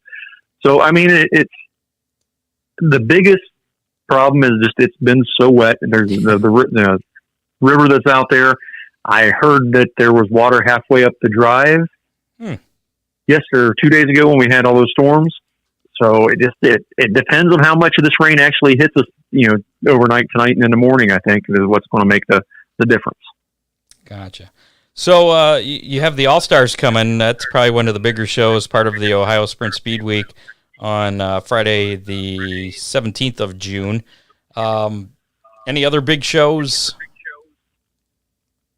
So I mean, it's the biggest problem is just it's been so wet. There's the river that's out there. I heard that there was water halfway up the drive. Yesterday, 2 days ago, when we had all those storms. So it depends on how much of this rain actually hits us, overnight tonight and in the morning. I think is what's going to make the difference. Gotcha. So you have the All-Stars coming. That's probably one of the bigger shows, part of the Ohio Sprint Speed Week on Friday, the 17th of June. Any other big shows?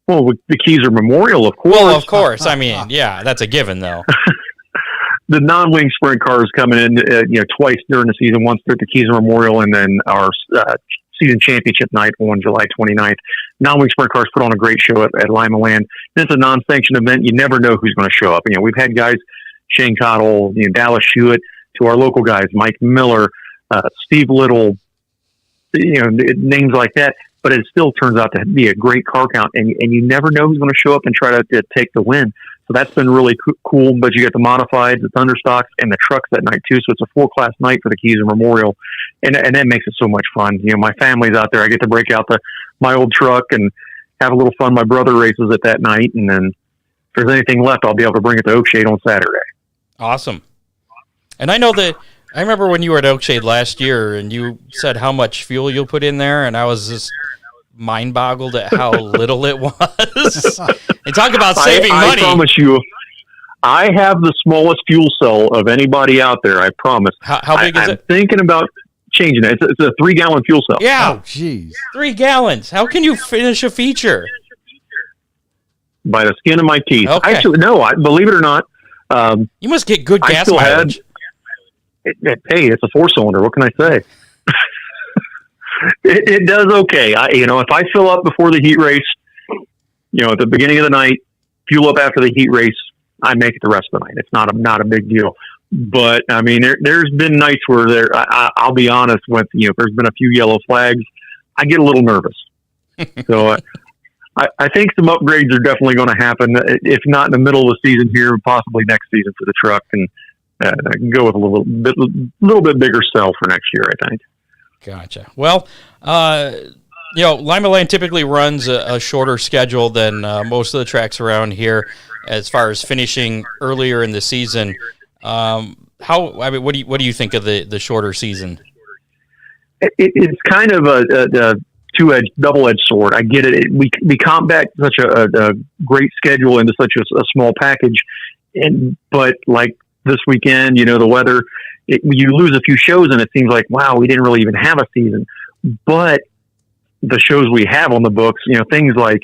Well, with the Keysor Memorial, of course. Well, of course. I mean, yeah, that's a given, though. The non-wing sprint cars coming in, twice during the season, once at the Keysor Memorial and then our season championship night on July 29th. Non-wing sprint cars put on a great show at Limaland. And it's a non-sanctioned event. You never know who's going to show up. We've had guys, Shane Cottle, Dallas Hewitt, to our local guys, Mike Miller, Steve Little, names like that. But it still turns out to be a great car count, and you never know who's going to show up and try to take the win. So that's been really cool. But you get the modifieds, the Thunderstocks, and the trucks that night too. So it's a 4-class night for the Keysor Memorial, and that makes it so much fun. My family's out there. I get to break out my old truck and have a little fun. My brother races it that night, and then if there's anything left, I'll be able to bring it to Oakshade on Saturday. Awesome. And I know that. I remember when you were at Oakshade last year and you said how much fuel you'll put in there, and I was just mind-boggled at how little it was. And talk about saving money. I promise you, I have the smallest fuel cell of anybody out there, I promise. How big is it? I'm thinking about changing it. It's a 3-gallon fuel cell. Yeah. Oh, jeez. 3 gallons. How can you finish a feature? By the skin of my teeth. Okay. Actually, no, believe it or not. You must get good gas mileage. Hey, it's a 4-cylinder. What can I say? it does okay. If I fill up before the heat race, at the beginning of the night, fuel up after the heat race, I make it the rest of the night. It's not a big deal. But I mean, there's been nights where I'll be honest with there's been a few yellow flags. I get a little nervous. So I think some upgrades are definitely going to happen. If not in the middle of the season here, possibly next season for the truck, and I can go with a little bit bigger cell for next year, I think. Gotcha. Well, Limaland typically runs a shorter schedule than most of the tracks around here as far as finishing earlier in the season. What do you think of the shorter season? It's kind of a two-edged, double-edged sword. I get it. We compact such a great schedule into such a small package, but like this weekend, the weather, you lose a few shows, and it seems like, wow, we didn't really even have a season. But the shows we have on the books, things like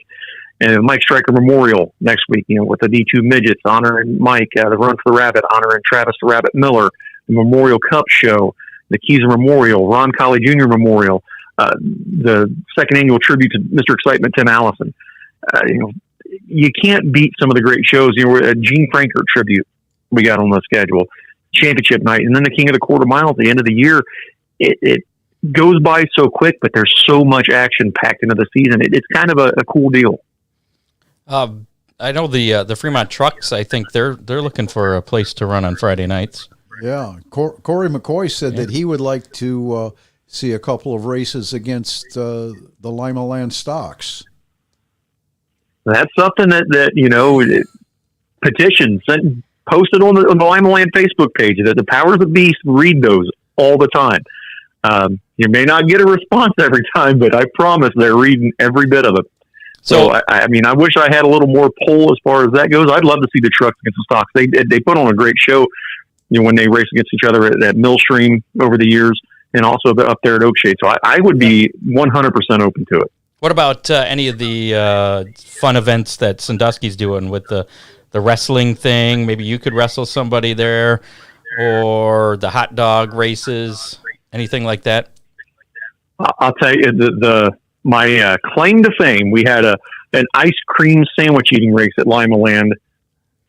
Mike Stryker Memorial next week, with the D2 Midgets honoring Mike, the Run for the Rabbit honoring Travis the Rabbit Miller, the Memorial Cup show, the Keysor Memorial, Ron Colley Jr. Memorial, the second annual tribute to Mr. Excitement, Tim Allison. You can't beat some of the great shows. A Gene Franker tribute we got on the schedule, championship night, and then the King of the Quarter Mile at the end of the year. It goes by so quick, but there's so much action packed into the season. It's kind of a cool deal. I know the Fremont Trucks, I think they're looking for a place to run on Friday nights. Yeah, Corey McCoy said that he would like to see a couple of races against the Limaland stocks. That's something that petitions posted on the Limaland Facebook page. That the Powers of Beast read those all the time. You may not get a response every time, but I promise they're reading every bit of it. So I wish I had a little more pull as far as that goes. I'd love to see the trucks against the stocks. They put on a great show, when they race against each other at Millstream over the years, and also up there at Oakshade. So I would be 100% open to it. What about any of the fun events that Sandusky's doing with the wrestling thing? Maybe you could wrestle somebody there, or the hot dog races, anything like that? I'll tell you, my claim to fame, we had an ice cream sandwich eating race at Limaland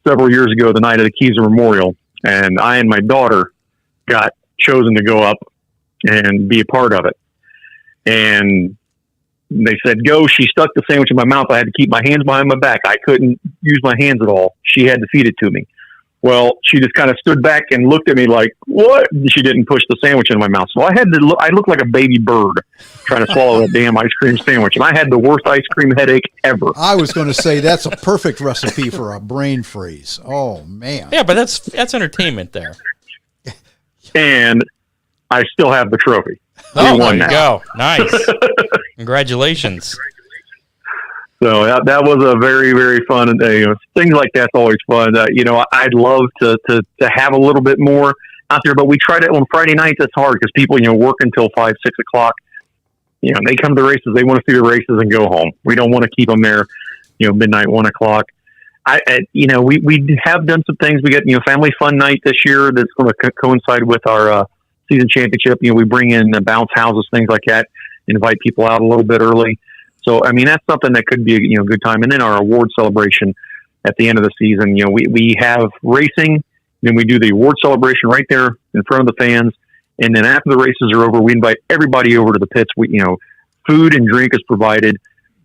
several years ago, the night of the Keysor Memorial, and I and my daughter got chosen to go up and be a part of it. And they said, go. She stuck the sandwich in my mouth. I had to keep my hands behind my back. I couldn't use my hands at all. She had to feed it to me. Well, she just kind of stood back and looked at me like, what? She didn't push the sandwich in my mouth. So I looked like a baby bird trying to swallow that damn ice cream sandwich. And I had the worst ice cream headache ever. I was going to say that's a perfect recipe for a brain freeze. Oh, man. Yeah, but that's entertainment there. And I still have the trophy. Oh, there you go. Nice. Congratulations. So that was a very, very fun day. Things like that's always fun. I'd love to have a little bit more out there, but we try to on Friday nights. It's hard because people, work until 5, 6 o'clock. They come to the races. They want to see the races and go home. We don't want to keep them there, midnight, 1 o'clock. We have done some things. We got, family fun night this year that's going to coincide with our season championship. We bring in the bounce houses, things like that, invite people out a little bit early. So, that's something that could be a good time. And then our award celebration at the end of the season, we have racing, then we do the award celebration right there in front of the fans. And then after the races are over, we invite everybody over to the pits. Food and drink is provided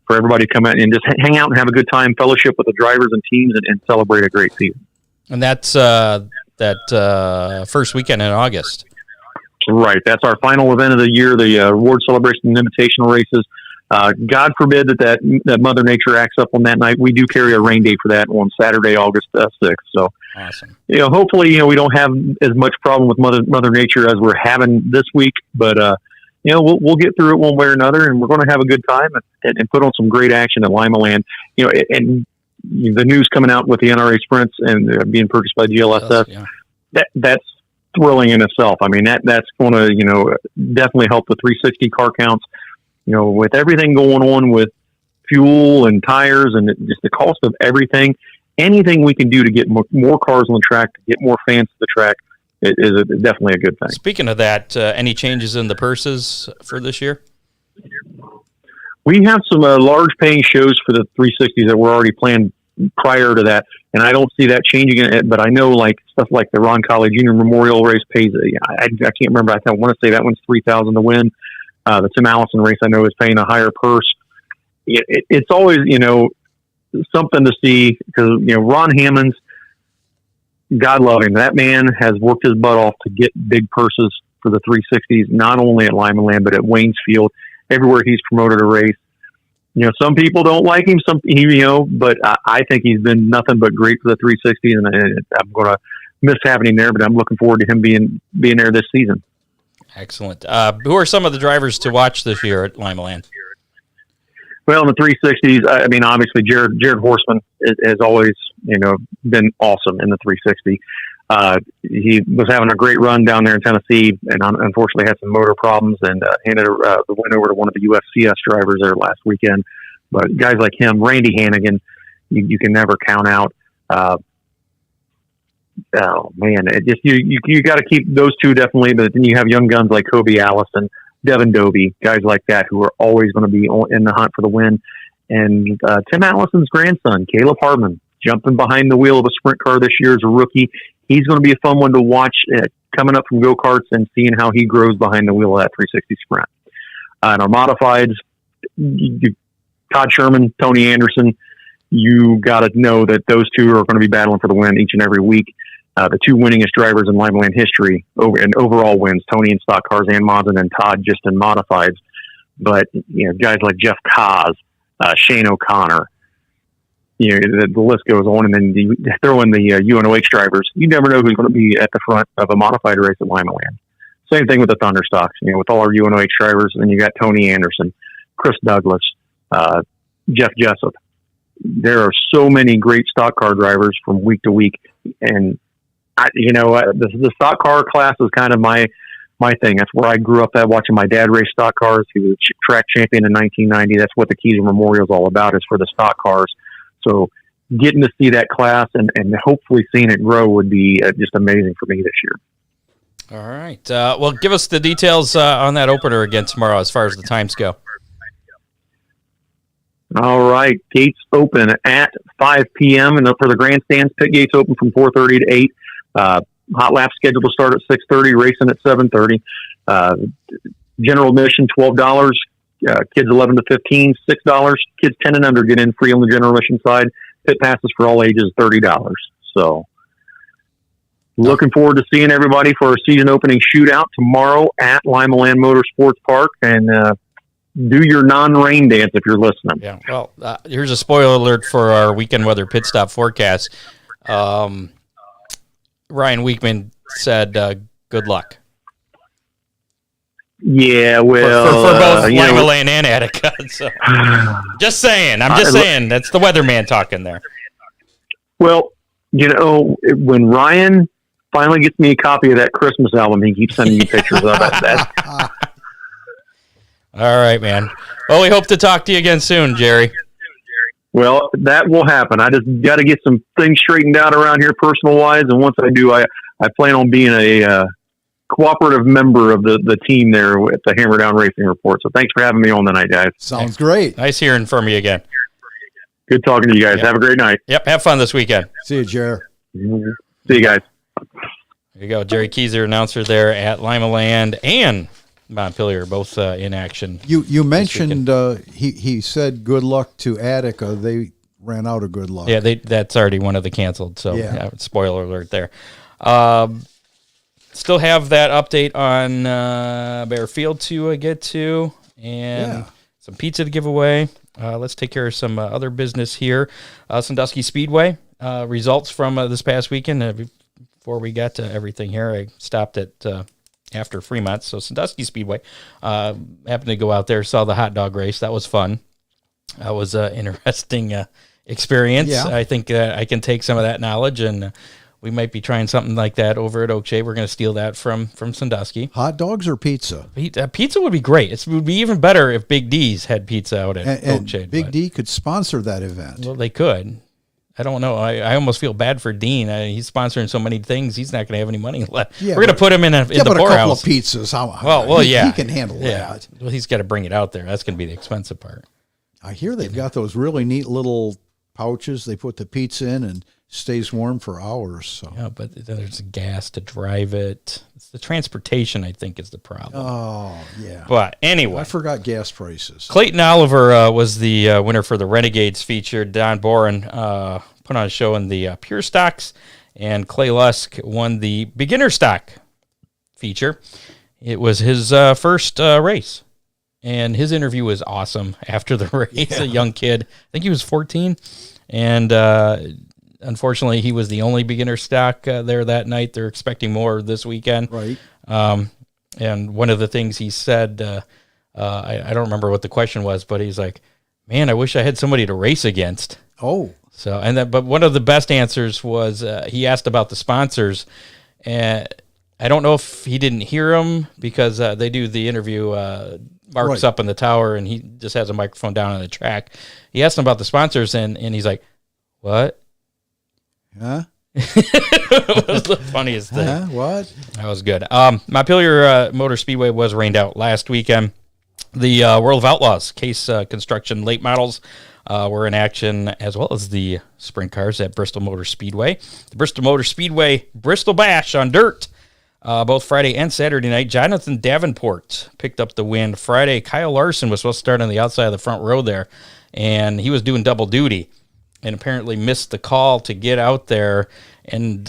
for everybody to come out and just hang out and have a good time, fellowship with the drivers and teams, and celebrate a great season. And that's that first weekend in August. Right. That's our final event of the year, the award celebration and invitational races. God forbid that Mother Nature acts up on that night. We do carry a rain day for that on Saturday, August 6th. So, awesome. Hopefully, we don't have as much problem with Mother Nature as we're having this week. But we'll get through it one way or another, and we're going to have a good time and put on some great action at Limaland. And the news coming out with the NRA Sprints and being purchased by GLSS, that's thrilling in itself. That's going to definitely help the 360 car counts. With everything going on with fuel and tires and just the cost of everything, anything we can do to get more cars on the track, to get more fans to the track, is definitely a good thing. Speaking of that, any changes in the purses for this year? We have some large paying shows for the 360s that were already planned prior to that, and I don't see that changing. But I know stuff like the Ron Colley Jr. Memorial race pays. I can't remember. I want to say that one's $3,000 to win. The Tim Allison race I know is paying a higher purse. It's always, something to see because, Ron Hammonds, God love him, that man has worked his butt off to get big purses for the 360s, not only at Limaland, but at Waynes Field, everywhere he's promoted a race. Some people don't like him, but I think he's been nothing but great for the 360s, and I'm going to miss having him there, but I'm looking forward to him being there this season. Excellent. Who are some of the drivers to watch this year at Limaland? Well, in the 360s, obviously Jared Horseman has always, been awesome in the 360. He was having a great run down there in Tennessee, and unfortunately had some motor problems, and handed the win over to one of the USCS drivers there last weekend. But guys like him, Randy Hannigan, you can never count out. Oh man, it just you got to keep those two definitely. But then you have young guns like Kobe Allison, Devin Dobie, guys like that who are always going to be in the hunt for the win. And Tim Allison's grandson, Caleb Hardman, jumping behind the wheel of a sprint car this year as a rookie. He's going to be a fun one to watch coming up from go-karts and seeing how he grows behind the wheel of that 360 sprint. And our modifieds, Todd Sherman, Tony Anderson, you got to know that those two are going to be battling for the win each and every week. The two winningest drivers in Limaland history in overall wins, Tony in stock cars and mods, and then Todd just in modifieds. But, guys like Jeff Kaz, Shane O'Connor, the list goes on, and then you throw in the UNOH drivers. You never know who's going to be at the front of a modified race at Limaland. Same thing with the Thunderstocks, with all our UNOH drivers, and then you got Tony Anderson, Chris Douglas, Jeff Jessup. There are so many great stock car drivers from week to week, and the stock car class is kind of my thing. That's where I grew up at, watching my dad race stock cars. He was a track champion in 1990. That's what the Keysor Memorial is all about, is for the stock cars. So getting to see that class and hopefully seeing it grow would be just amazing for me this year. All right. Well, give us the details on that opener again tomorrow as far as the times go. All right. Gates open at 5 p.m. and for the grandstands, pit gates open from 4:30 to 8. Hot lap scheduled to start at 6:30, racing at 7:30. General admission, $12. Kids 11 to 15, $6. Kids 10 and under get in free on the general admission side. Pit passes for all ages, $30. So looking forward to seeing everybody for our season opening shootout tomorrow at Limaland Motorsports Park. And do your non-rain dance if you're listening. Yeah. Well, here's a spoiler alert for our weekend weather pit stop forecast. Ryan Weekman said, good luck. Yeah, well, for both Limaland and Attica. So. Just saying. I'm just saying. That's the weatherman talking there. Well, when Ryan finally gets me a copy of that Christmas album, he keeps sending me pictures of it. All right, man. Well, we hope to talk to you again soon, Gerry. Well, that will happen. I just got to get some things straightened out around here personal-wise, and once I do, I plan on being a cooperative member of the team there at the Hammer Down Racing Report. So thanks for having me on tonight, guys. Sounds great. Nice hearing from you again. Good talking to you guys. Yep. Have a great night. Yep, have fun this weekend. See you, Gerry. Mm-hmm. See you guys. There you go. Gerry Keysor, announcer there at Limaland and Montpelier, both in action. You mentioned he said good luck to Attica. They ran out of good luck. Yeah, that's already one of the canceled. So spoiler alert there. Still have that update on Baer Field to get to, and some pizza to give away. Let's take care of some other business here. Sandusky Speedway results from this past weekend. Before we got to everything here, I stopped at after Fremont. So Sandusky Speedway, happened to go out there, saw the hot dog race. That was fun. That was an interesting experience. Yeah. I think I can take some of that knowledge, and we might be trying something like that over at Oakshade. We're going to steal that from Sandusky. Hot dogs or pizza? Pizza would be great. It would be even better if Big D's had pizza out at Oakshade. Big D could sponsor that event. Well, they could. I don't know. I almost feel bad for Dean. He's sponsoring so many things. He's not going to have any money left. Yeah, we're going to put him in the poorhouse. A couple of pizzas. He can handle that. Well, he's got to bring it out there. That's going to be the expensive part. I hear they've got those really neat little pouches. They put the pizza in and stays warm for hours. So yeah, but there's gas to drive it. It's the transportation, I think, is the problem. Oh, yeah. But anyway, I forgot gas prices. Clayton Oliver was the winner for the Renegades feature. Don Boren put on a show in the Pure Stocks, and Clay Lusk won the Beginner Stock feature. it was his first race. And his interview was awesome after the race. A young kid. I think he was 14. And unfortunately, he was the only beginner stock there that night. They're expecting more this weekend. Right. And one of the things he said, I don't remember what the question was, but he's like, man, I wish I had somebody to race against. Oh. So, but one of the best answers was he asked about the sponsors. And I don't know if he didn't hear him because they do the interview, Mark's up in the tower, and he just has a microphone down on the track. He asked him about the sponsors, and he's like, what? Huh? It was the funniest thing. Huh? What? That was good. Montpelier Motor Speedway was rained out last weekend. The World of Outlaws Case Construction late models were in action, as well as the sprint cars at Bristol Motor Speedway. The Bristol Motor Speedway Bristol Bash on dirt, both Friday and Saturday night. Jonathan Davenport picked up the win Friday. Kyle Larson was supposed to start on the outside of the front row there, and he was doing double duty and apparently missed the call to get out there. And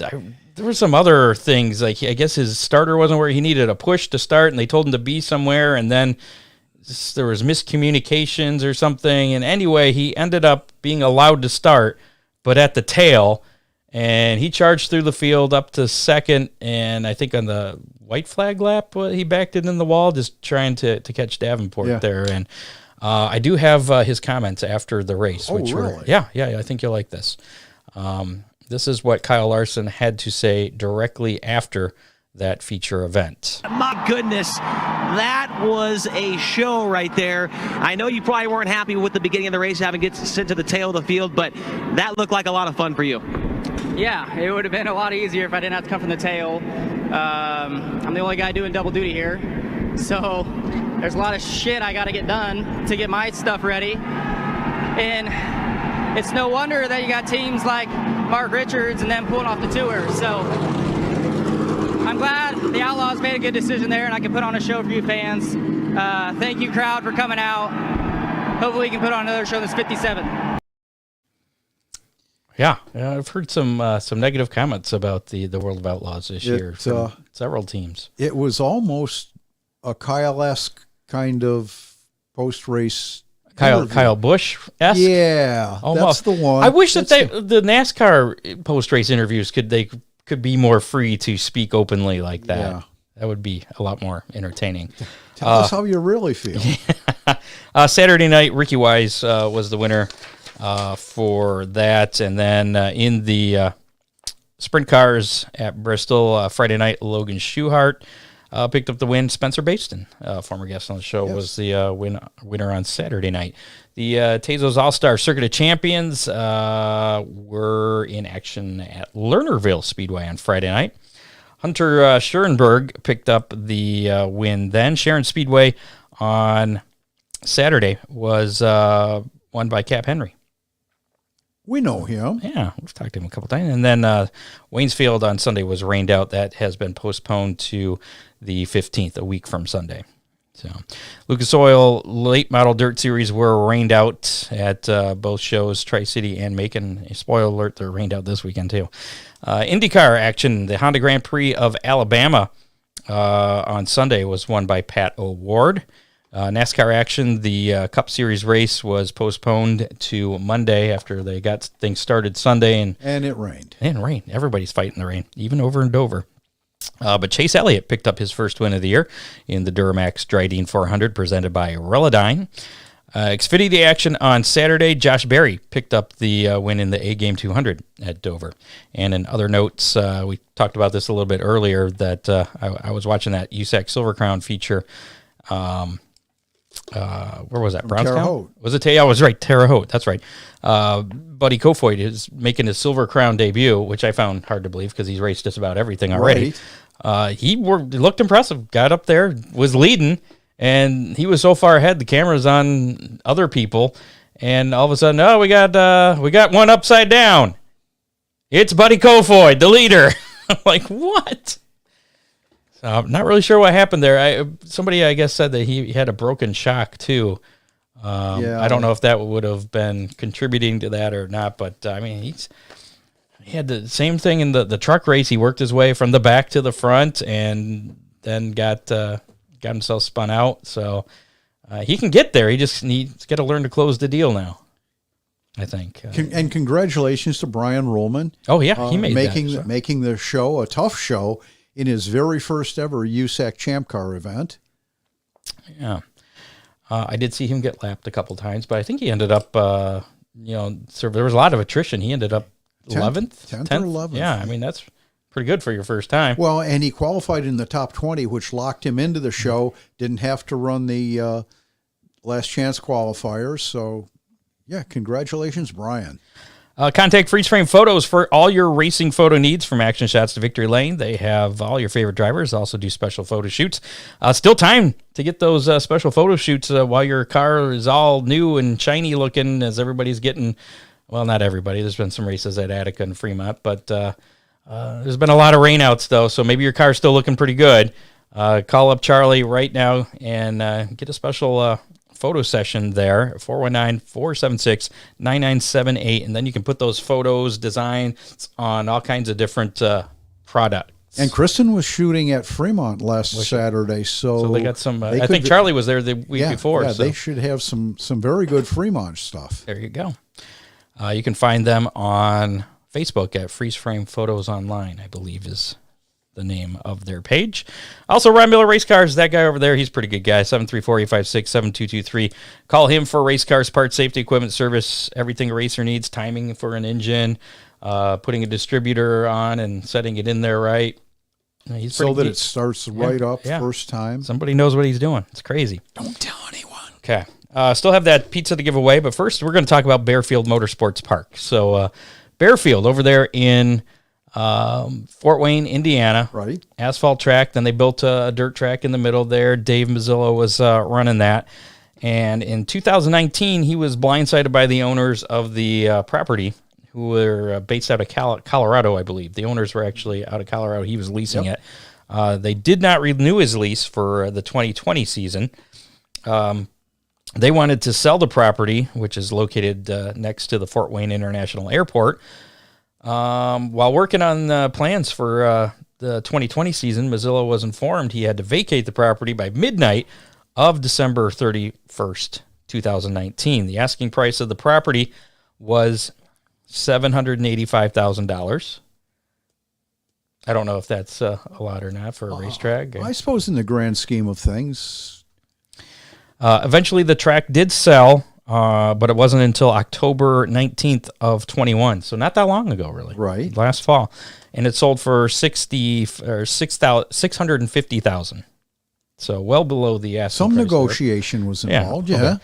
there were some other things, like I guess his starter wasn't where he needed a push to start, and they told him to be somewhere, and then there was miscommunications or something. And anyway, he ended up being allowed to start, but at the tail, and he charged through the field up to second, and I think on the white flag lap, he backed it in the wall, just trying to catch Davenport there. And I do have his comments after the race. Really? Were, yeah, I think you'll like this. This is what Kyle Larson had to say directly after that feature event. My goodness, that was a show right there. I know you probably weren't happy with the beginning of the race, having get sent to the tail of the field, but that looked like a lot of fun for you. Yeah, it would have been a lot easier if I didn't have to come from the tail. I'm the only guy doing double duty here, so there's a lot of shit I got to get done to get my stuff ready. And it's no wonder that you got teams like Mark Richards and them pulling off the tour. So I'm glad the Outlaws made a good decision there, and I can put on a show for you fans. Thank you, crowd, for coming out. Hopefully we can put on another show that's 57. Yeah, I've heard some negative comments about the World of Outlaws this year from several teams. It was almost a Kyle-esque kind of post-race Kyle Busch-esque? Yeah, almost. That's the one. I wish that the NASCAR post-race interviews could be more free to speak openly like that. Yeah. That would be a lot more entertaining. Tell us how you really feel. Saturday night, Ricky Wise was the winner for that. And then in the sprint cars at Bristol, Friday night, Logan Schuchart picked up the win. Spencer Baston, former guest on the show, was the winner on Saturday night. The Tezos All-Star Circuit of Champions were in action at Lernerville Speedway on Friday night. Hunter Schurenberg picked up the win then. Sharon Speedway on Saturday was won by Cap Henry. We know him. Yeah, we've talked to him a couple times. And then Waynesfield on Sunday was rained out. That has been postponed to the 15th, a week from Sunday. So, Lucas Oil late model dirt series were rained out at both shows, Tri-City and Macon. Spoiler alert, they're rained out this weekend too. IndyCar action, the Honda Grand Prix of Alabama on Sunday was won by Pat O'Ward. NASCAR action, the Cup Series race was postponed to Monday after they got things started Sunday. And it rained. And it rained. Everybody's fighting the rain, even over in Dover. But Chase Elliott picked up his first win of the year in the Duramax Dryden 400 presented by Relodyne. Xfinity action on Saturday, Josh Berry picked up the win in the A-Game 200 at Dover. And in other notes, we talked about this a little bit earlier, that I was watching that USAC Silver Crown feature. Where was that? Brownstown? Was it? I was right. Terre Haute. That's right. Buddy Kofoid is making his Silver Crown debut, which I found hard to believe because he's raced just about everything already. Right. He looked impressive. Got up there, was leading, and he was so far ahead. The camera's on other people, and all of a sudden, we got one upside down. It's Buddy Kofoid, the leader. I'm like, what? I'm not really sure what happened there. Somebody, I guess, said that he had a broken shock, too. I don't know if that would have been contributing to that or not, but, I mean, he had the same thing in the truck race. He worked his way from the back to the front, and then got himself spun out. So he can get there. He's got to learn to close the deal now, I think. And congratulations to Brian Rollman. Oh yeah, he made making the show a tough show in his very first ever USAC Champ Car event. Yeah, I did see him get lapped a couple times, but I think he ended up. So there was a lot of attrition. He ended up 11th, 10th or 11th. Yeah, I mean that's pretty good for your first time. Well, and he qualified in the top 20, which locked him into the show. Didn't have to run the last chance qualifiers. So, yeah, congratulations, Brian. Contact Freeze Frame Photos for all your racing photo needs, from action shots to victory lane. They have all your favorite drivers. Also do special photo shoots. Still time to get those special photo shoots while your car is all new and shiny looking, as everybody's getting. Well, not everybody. There's been some races at Attica and Fremont, but there's been a lot of rainouts, though, so maybe your car's still looking pretty good. Call up Charlie right now and get a special photo session there, 419-476-9978, and then you can put those photos, designs on all kinds of different products. And Kristen was shooting at Fremont last Saturday, so they got some. I think Charlie was there the week before. Yeah, so they should have some very good Fremont stuff. There you go. You can find them on Facebook at Freeze Frame Photos Online, I believe is the name of their page. Also, Ron Miller Race Cars, that guy over there, he's a pretty good guy, 734-856-7223. Call him for race cars, parts, safety, equipment, service, everything a racer needs, timing for an engine, putting a distributor on and setting it in there right. He's so that it starts right up first time. Somebody knows what he's doing. It's crazy. Don't tell anyone. Okay. Still have that pizza to give away, but first we're going to talk about Baer Field Motorsports Park. So Baer Field over there in Fort Wayne, Indiana. Right. Asphalt track. Then they built a dirt track in the middle there. Dave Mazzillo was running that. And in 2019, he was blindsided by the owners of the property, who were based out of Colorado, I believe. The owners were actually out of Colorado. He was leasing it. They did not renew his lease for the 2020 season. They wanted to sell the property, which is located next to the Fort Wayne International Airport. While working on plans for the 2020 season, Mazzillo was informed he had to vacate the property by midnight of December 31st, 2019. The asking price of the property was $785,000. I don't know if that's a lot or not for a racetrack. I suppose in the grand scheme of things. Eventually, the track did sell, but it wasn't until October 19th of 21, so not that long ago, really. Right. Last fall. And it sold for $650,000. So well below the asking Some price negotiation was involved, yeah. Okay.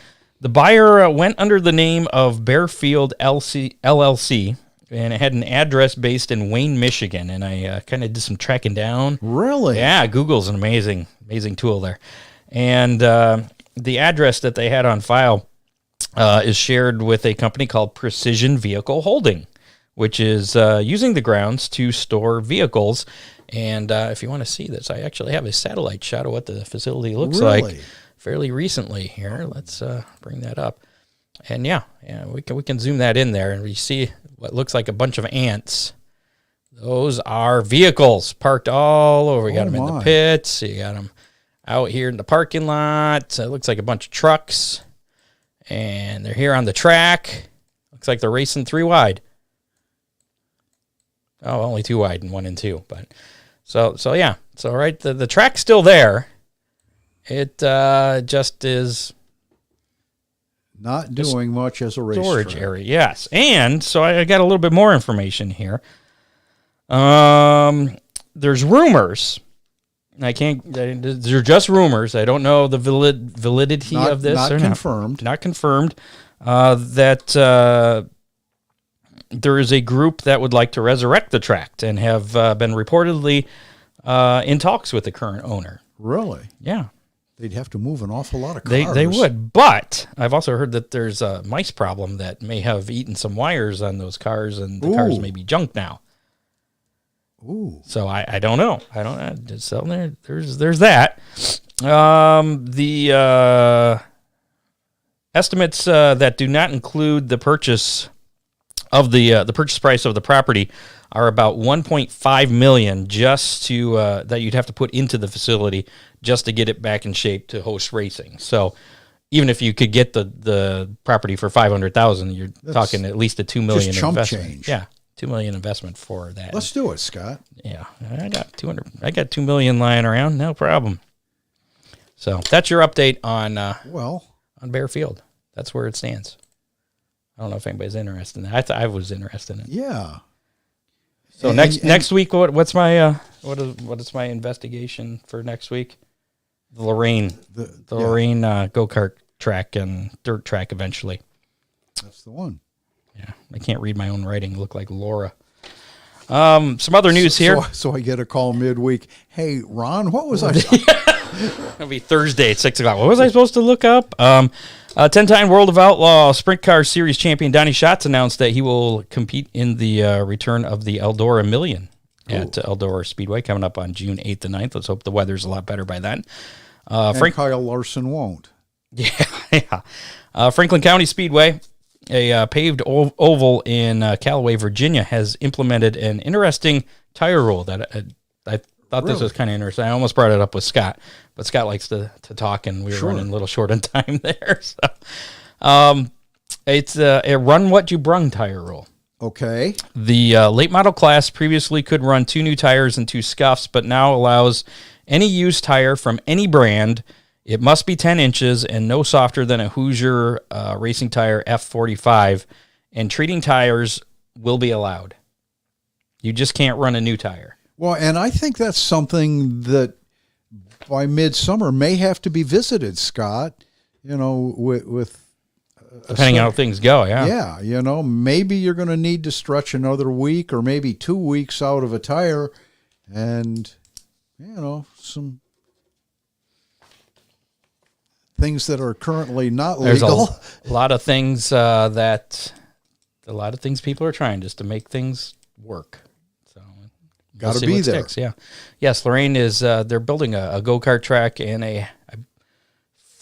The buyer went under the name of Baer Field LLC, and it had an address based in Wayne, Michigan, and I kind of did some tracking down. Really? Yeah, Google's an amazing tool there. And the address that they had on file is shared with a company called Precision Vehicle Holding, which is using the grounds to store vehicles. And if you want to see this, I actually have a satellite shot of what the facility looks like fairly recently here. Let's bring that up. And yeah, we can zoom that in there, and we see what looks like a bunch of ants. Those are vehicles parked all over. You got them in the pits. You got them out here in the parking lot. It looks like a bunch of trucks, and they're here on the track. Looks like they're racing 3 wide. Oh, only 2 wide and 1 and 2. But so yeah. So right, the track's still there. It just is not doing much as a racetrack. Storage area, yes. And so I got a little bit more information here. There's rumors. They're just rumors. I don't know the validity of this. Not confirmed. Not confirmed. That there is a group that would like to resurrect the track and have been reportedly in talks with the current owner. Really? Yeah. They'd have to move an awful lot of cars. They would, but I've also heard that there's a mice problem that may have eaten some wires on those cars, and the cars may be junk now. Ooh. So I don't know. So there's that. The estimates that do not include the purchase of the purchase price of the property are about $1.5 million just to that you'd have to put into the facility just to get it back in shape to host racing. So even if you could get the property for $500,000, you're talking at least a $2 million just chump investment. change. Yeah, $2 million investment for that. Let's do it, Scott. Yeah, I got $2 million lying around, no problem. So that's your update on Baer Field. That's where it stands. I don't know if anybody's interested in that. I was interested in it. Yeah. So next week, what's my what is my investigation for next week? The Lorraine Lorraine go-kart track and dirt track eventually. That's the one. Yeah, I can't read my own writing. Look like Laura. Some other news here. So I get a call midweek. Hey, Ron, what was I? It'll be Thursday at 6 o'clock. What was I supposed to look up? 10-time World of Outlaw Sprint Car Series champion Donnie Schatz announced that he will compete in the return of the Eldora Million at Eldora Speedway coming up on June 8th and 9th. Let's hope the weather's a lot better by then. And Kyle Larson won't. Yeah. Franklin County Speedway, a paved oval in Callaway, Virginia, has implemented an interesting tire rule that I thought this was kind of interesting. I almost brought it up with Scott, but Scott likes to talk, and we were running a little short on time there. So, it's a run what you brung tire rule. Okay. The late model class previously could run 2 new tires and 2 scuffs, but now allows any used tire from any brand. It must be 10 inches and no softer than a Hoosier racing tire F45, and treating tires will be allowed. You just can't run a new tire. Well, and I think that's something that by midsummer may have to be visited, Scott, with depending on how things go, yeah. Yeah, maybe you're going to need to stretch another week or maybe 2 weeks out of a tire, and some things that are currently not legal. There's a lot of things people are trying just to make things work. So got to be there. Sticks, yeah. Yes, Lorraine is. They're building a go-kart track and a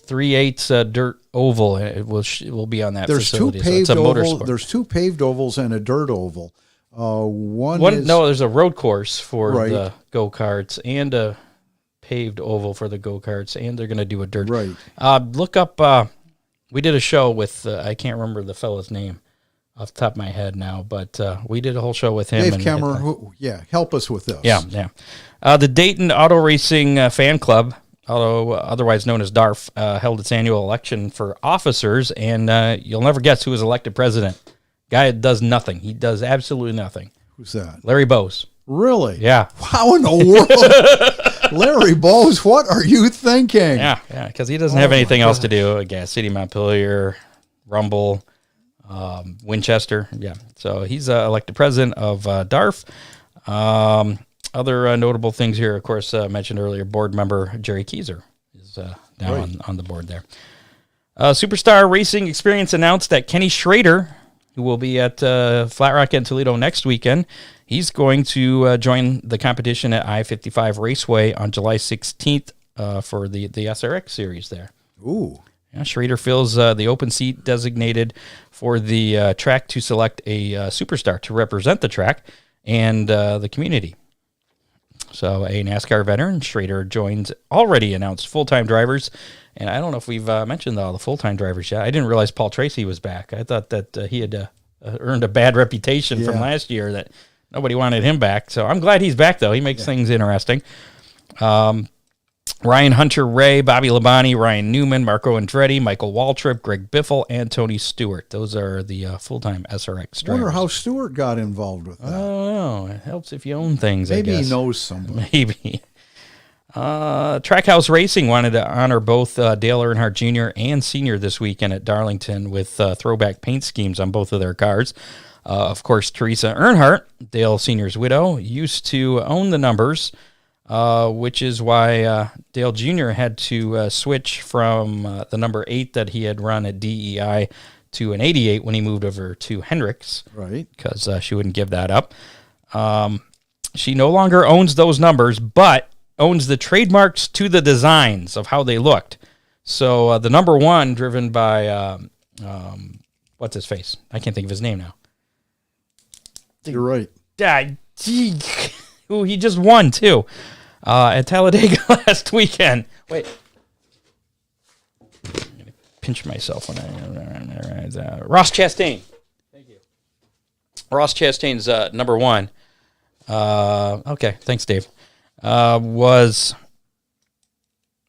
3/8 dirt oval. It will be on that facility. There's 2 paved ovals and a dirt oval. There's a road course for the go-karts and a paved oval for the go-karts, and they're going to do a dirt. Right. Look up, we did a show with, I can't remember the fellow's name off the top of my head now, but we did a whole show with him. Dave Kemmer, help us with this. Yeah. The Dayton Auto Racing Fan Club, otherwise known as DARF, held its annual election for officers, and you'll never guess who was elected president. Guy does nothing. He does absolutely nothing. Who's that? Larry Bowes. Really? Yeah. How in the world? Larry Bowes, what are you thinking? Yeah, because he doesn't have anything else to do. Gas City, Montpelier, Rumble, Winchester. Yeah, so he's elected president of DARF. Other notable things here, of course, mentioned earlier, board member Gerry Keysor is now on the board there. Superstar Racing Experience announced that Kenny Schrader, who will be at Flat Rock and Toledo next weekend, he's going to join the competition at I-55 Raceway on July 16th for the SRX series there. Ooh. Yeah, Schrader fills the open seat designated for the track to select a superstar to represent the track and the community. So a NASCAR veteran, Schrader joins already announced full-time drivers. And I don't know if we've mentioned all the full-time drivers yet. I didn't realize Paul Tracy was back. I thought that he had earned a bad reputation from last year that nobody wanted him back. So I'm glad he's back, though. He makes things interesting. Ryan Hunter-Ray, Bobby Labonte, Ryan Newman, Marco Andretti, Michael Waltrip, Greg Biffle, and Tony Stewart. Those are the full-time SRX drivers. I wonder how Stewart got involved with that. I don't know. It helps if you own things, Maybe I guess. He knows somebody. Maybe. Trackhouse Racing wanted to honor both Dale Earnhardt Jr. and Sr. this weekend at Darlington with throwback paint schemes on both of their cars. Of course, Teresa Earnhardt, Dale Sr.'s widow, used to own the numbers, which is why Dale Jr. had to switch from the number 8 that he had run at DEI to an 88 when he moved over to Hendricks. Right. Because she wouldn't give that up. She no longer owns those numbers, but owns the trademarks to the designs of how they looked. So the number 1, driven by, what's his face? I can't think of his name now. You're right. Ooh, he just won, too, at Talladega last weekend. Wait. I'm going to pinch myself when I... Ross Chastain. Thank you. Ross Chastain's number one. Okay, thanks, Dave.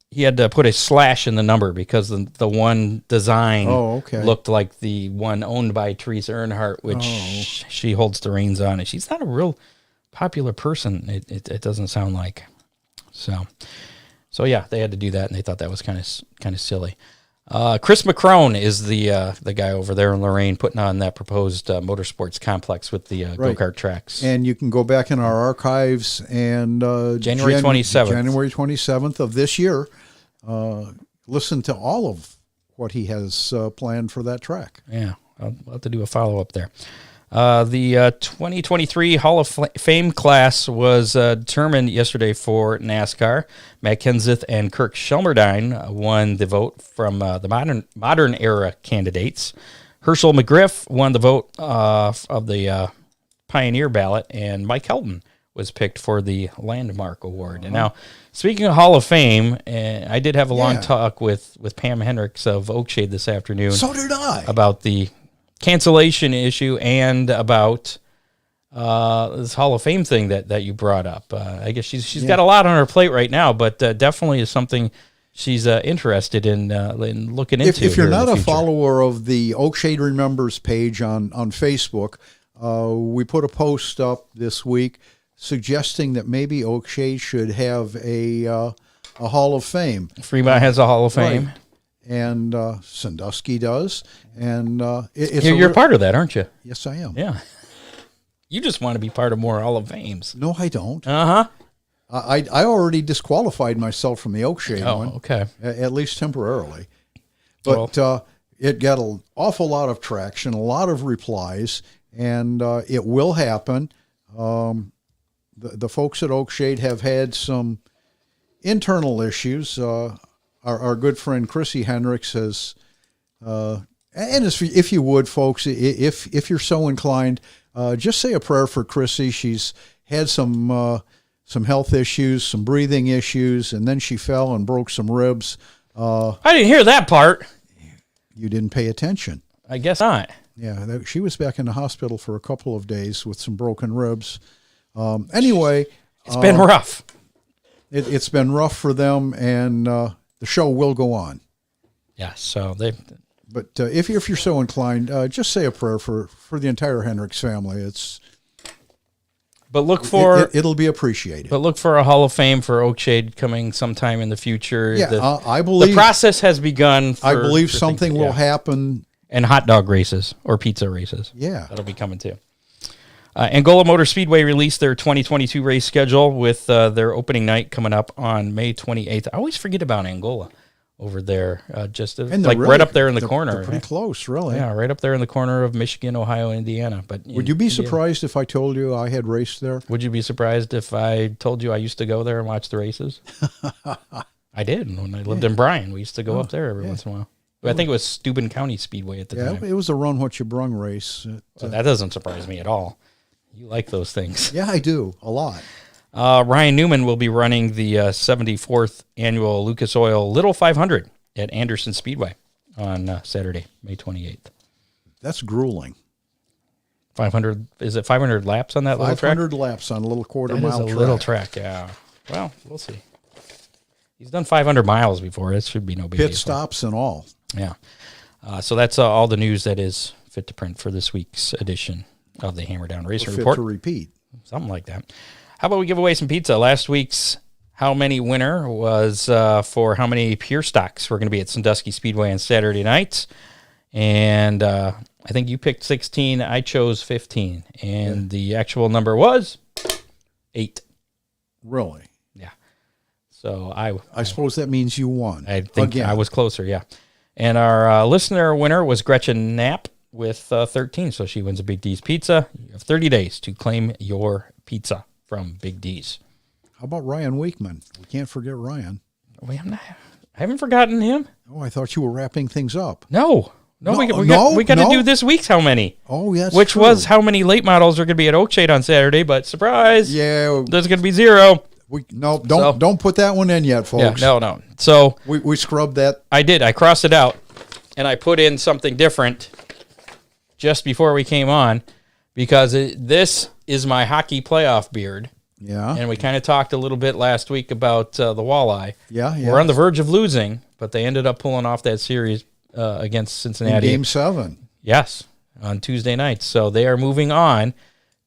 He had to put a slash in the number because the one design looked like the one owned by Teresa Earnhardt, which she holds the reins on. And she's not a real popular person, it doesn't sound like. So yeah, they had to do that, and they thought that was kind of silly. Chris McCrone is the guy over there in Lorain putting on that proposed motorsports complex with the go-kart tracks. And you can go back in our archives and January 27th of this year, listen to all of what he has planned for that track. Yeah, I'll have to do a follow-up there. The 2023 Hall of Fame class was determined yesterday for NASCAR. Matt Kenseth and Kirk Shelmerdine won the vote from the modern era candidates. Herschel McGriff won the vote of the Pioneer ballot, and Mike Helton was picked for the Landmark Award. And now, speaking of Hall of Fame, I did have a long talk with Pam Hendricks of Oakshade this afternoon. So did I. About the cancellation issue and about this Hall of Fame thing that you brought up. I guess she's got a lot on her plate right now, but definitely is something she's interested in looking into. If you're not a follower of the Oakshade Remembers page on Facebook, we put a post up this week suggesting that maybe Oakshade should have a Hall of Fame. Fremont has a Hall of Fame. Right. And Sandusky does. And you're part of that, aren't you? Yes, I am. Yeah. You just want to be part of more Hall of Fames. No, I don't. Uh-huh. I already disqualified myself from the Oakshade one. Okay. At least temporarily. But it got an awful lot of traction, a lot of replies, and it will happen. The folks at Oakshade have had some internal issues. Our good friend Chrissy Hendricks has, and if you would, folks, if you're so inclined, just say a prayer for Chrissy. She's had some health issues, some breathing issues, and then she fell and broke some ribs. I didn't hear that part. You didn't pay attention. I guess not. Yeah, she was back in the hospital for a couple of days with some broken ribs. Anyway, it's been rough. It's been rough for them, and the show will go on. Yeah, so they. But if you're so inclined, just say a prayer for the entire Hendricks family. But look for it'll be appreciated. But look for a Hall of Fame for Oakshade coming sometime in the future. Yeah, I believe the process has begun. I believe something will happen. And hot dog races or pizza races. Yeah, that'll be coming too. Angola Motor Speedway released their 2022 race schedule with their opening night coming up on May 28th. I always forget about Angola over there, just like right up there in the corner. They're pretty close, really. Yeah, right up there in the corner of Michigan, Ohio, Indiana. But would you be surprised if I told you I had raced there? Would you be surprised if I told you I used to go there and watch the races? I did. When I lived in Bryan, we used to go up there every once in a while. But I think it was Steuben County Speedway at the time. Yeah, it was a run what you brung race. That doesn't surprise me at all. You like those things. Yeah, I do. A lot. Ryan Newman will be running the 74th annual Lucas Oil Little 500 at Anderson Speedway on Saturday, May 28th. That's grueling. 500, is it 500 laps on that little track? 500 laps on a little quarter-mile track. Little track, yeah. Well, we'll see. He's done 500 miles before. It should be no big deal. Pit stops and all. Yeah. So that's all the news that is fit to print for this week's edition of the Hammer Down Racing Report. Fit to repeat. Something like that. How about we give away some pizza? Last week's How Many winner was for how many pure stocks we're going to be at Sandusky Speedway on Saturday nights. And I think you picked 16. I chose 15. And the actual number was 8. Really? Yeah. So I suppose that means you won. I think again. I was closer, yeah. And our listener winner was Gretchen Knapp with 13. So she wins a Big D's Pizza. You have 30 days to claim your pizza from Big D's. How about Ryan Wakeman? We can't forget Ryan. Wait, I haven't forgotten him. Oh, I thought you were wrapping things up. No. No, we got to do this week's how many. Oh, yes. Which was how many late models are going to be at Oakshade on Saturday, but surprise. Yeah. There's going to be 0. Don't put that one in yet, folks. Yeah, no. So we scrubbed that. I did. I crossed it out, and I put in something different just before we came on because this is my hockey playoff beard. Yeah. And we kind of talked a little bit last week about the walleye. Yeah. We're on the verge of losing, but they ended up pulling off that series against Cincinnati. In Game 7. Yes, on Tuesday night. So they are moving on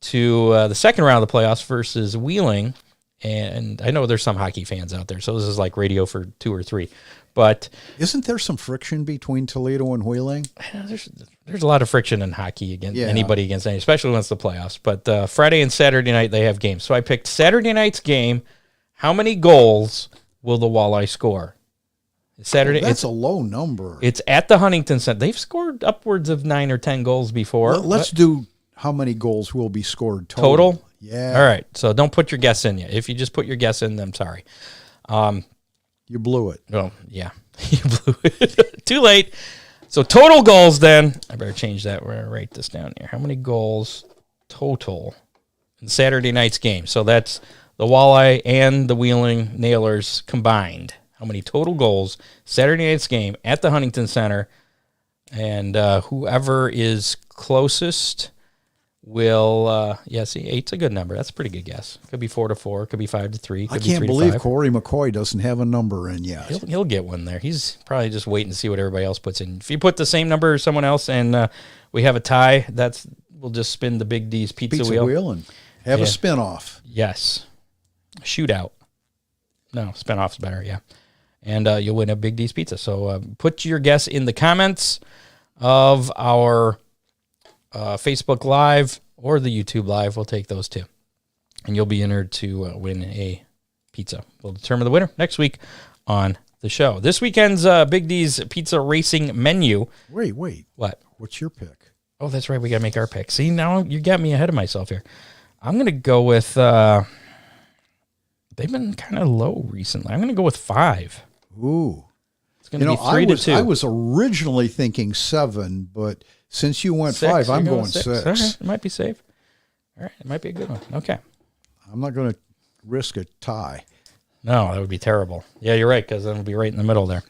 to the second round of the playoffs versus Wheeling. And I know there's some hockey fans out there, so this is like radio for 2 or 3. But isn't there some friction between Toledo and Wheeling? There's a lot of friction in hockey against anybody against any, especially when it's the playoffs. But Friday and Saturday night they have games. So I picked Saturday night's game. How many goals will the Walleye score? Saturday. That's a low number. It's at the Huntington Center. They've scored upwards of 9 or 10 goals before. Let's do how many goals will be scored total. Yeah. All right. So don't put your guess in yet. If you just put your guess in, I'm sorry. You blew it. Oh, yeah. You blew it. Too late. So total goals then. I better change that. We're going to write this down here. How many goals total in Saturday night's game? So that's the Walleye and the Wheeling Nailers combined. How many total goals Saturday night's game at the Huntington Center? And whoever is closest will, see, 8's a good number. That's a pretty good guess. Could be 4-4, could be 5-3. I can't believe Corey McCoy doesn't have a number in yet. He'll get one there. He's probably just waiting to see what everybody else puts in. If you put the same number as someone else and we have a tie, we'll just spin the Big D's pizza wheel and have a spin-off. Yes. Shootout. No, spin-off's better, yeah. And you'll win a Big D's pizza. So put your guess in the comments of our Facebook Live or the YouTube Live. We'll take those too. And you'll be entered to win a pizza. We'll determine the winner next week on the show. This weekend's Big D's Pizza Racing menu. Wait. What? What's your pick? Oh, that's right. We got to make our pick. See, now you got me ahead of myself here. I'm going to go with, they've been kind of low recently. I'm going to go with 5. Ooh. It's going to be 3-2. I was originally thinking 7, but since you went 6, 5, I'm going 6. All right. It might be safe. All right. It might be a good one. Okay. I'm not going to risk a tie. No, that would be terrible. Yeah, you're right, because then it'll be right in the middle there.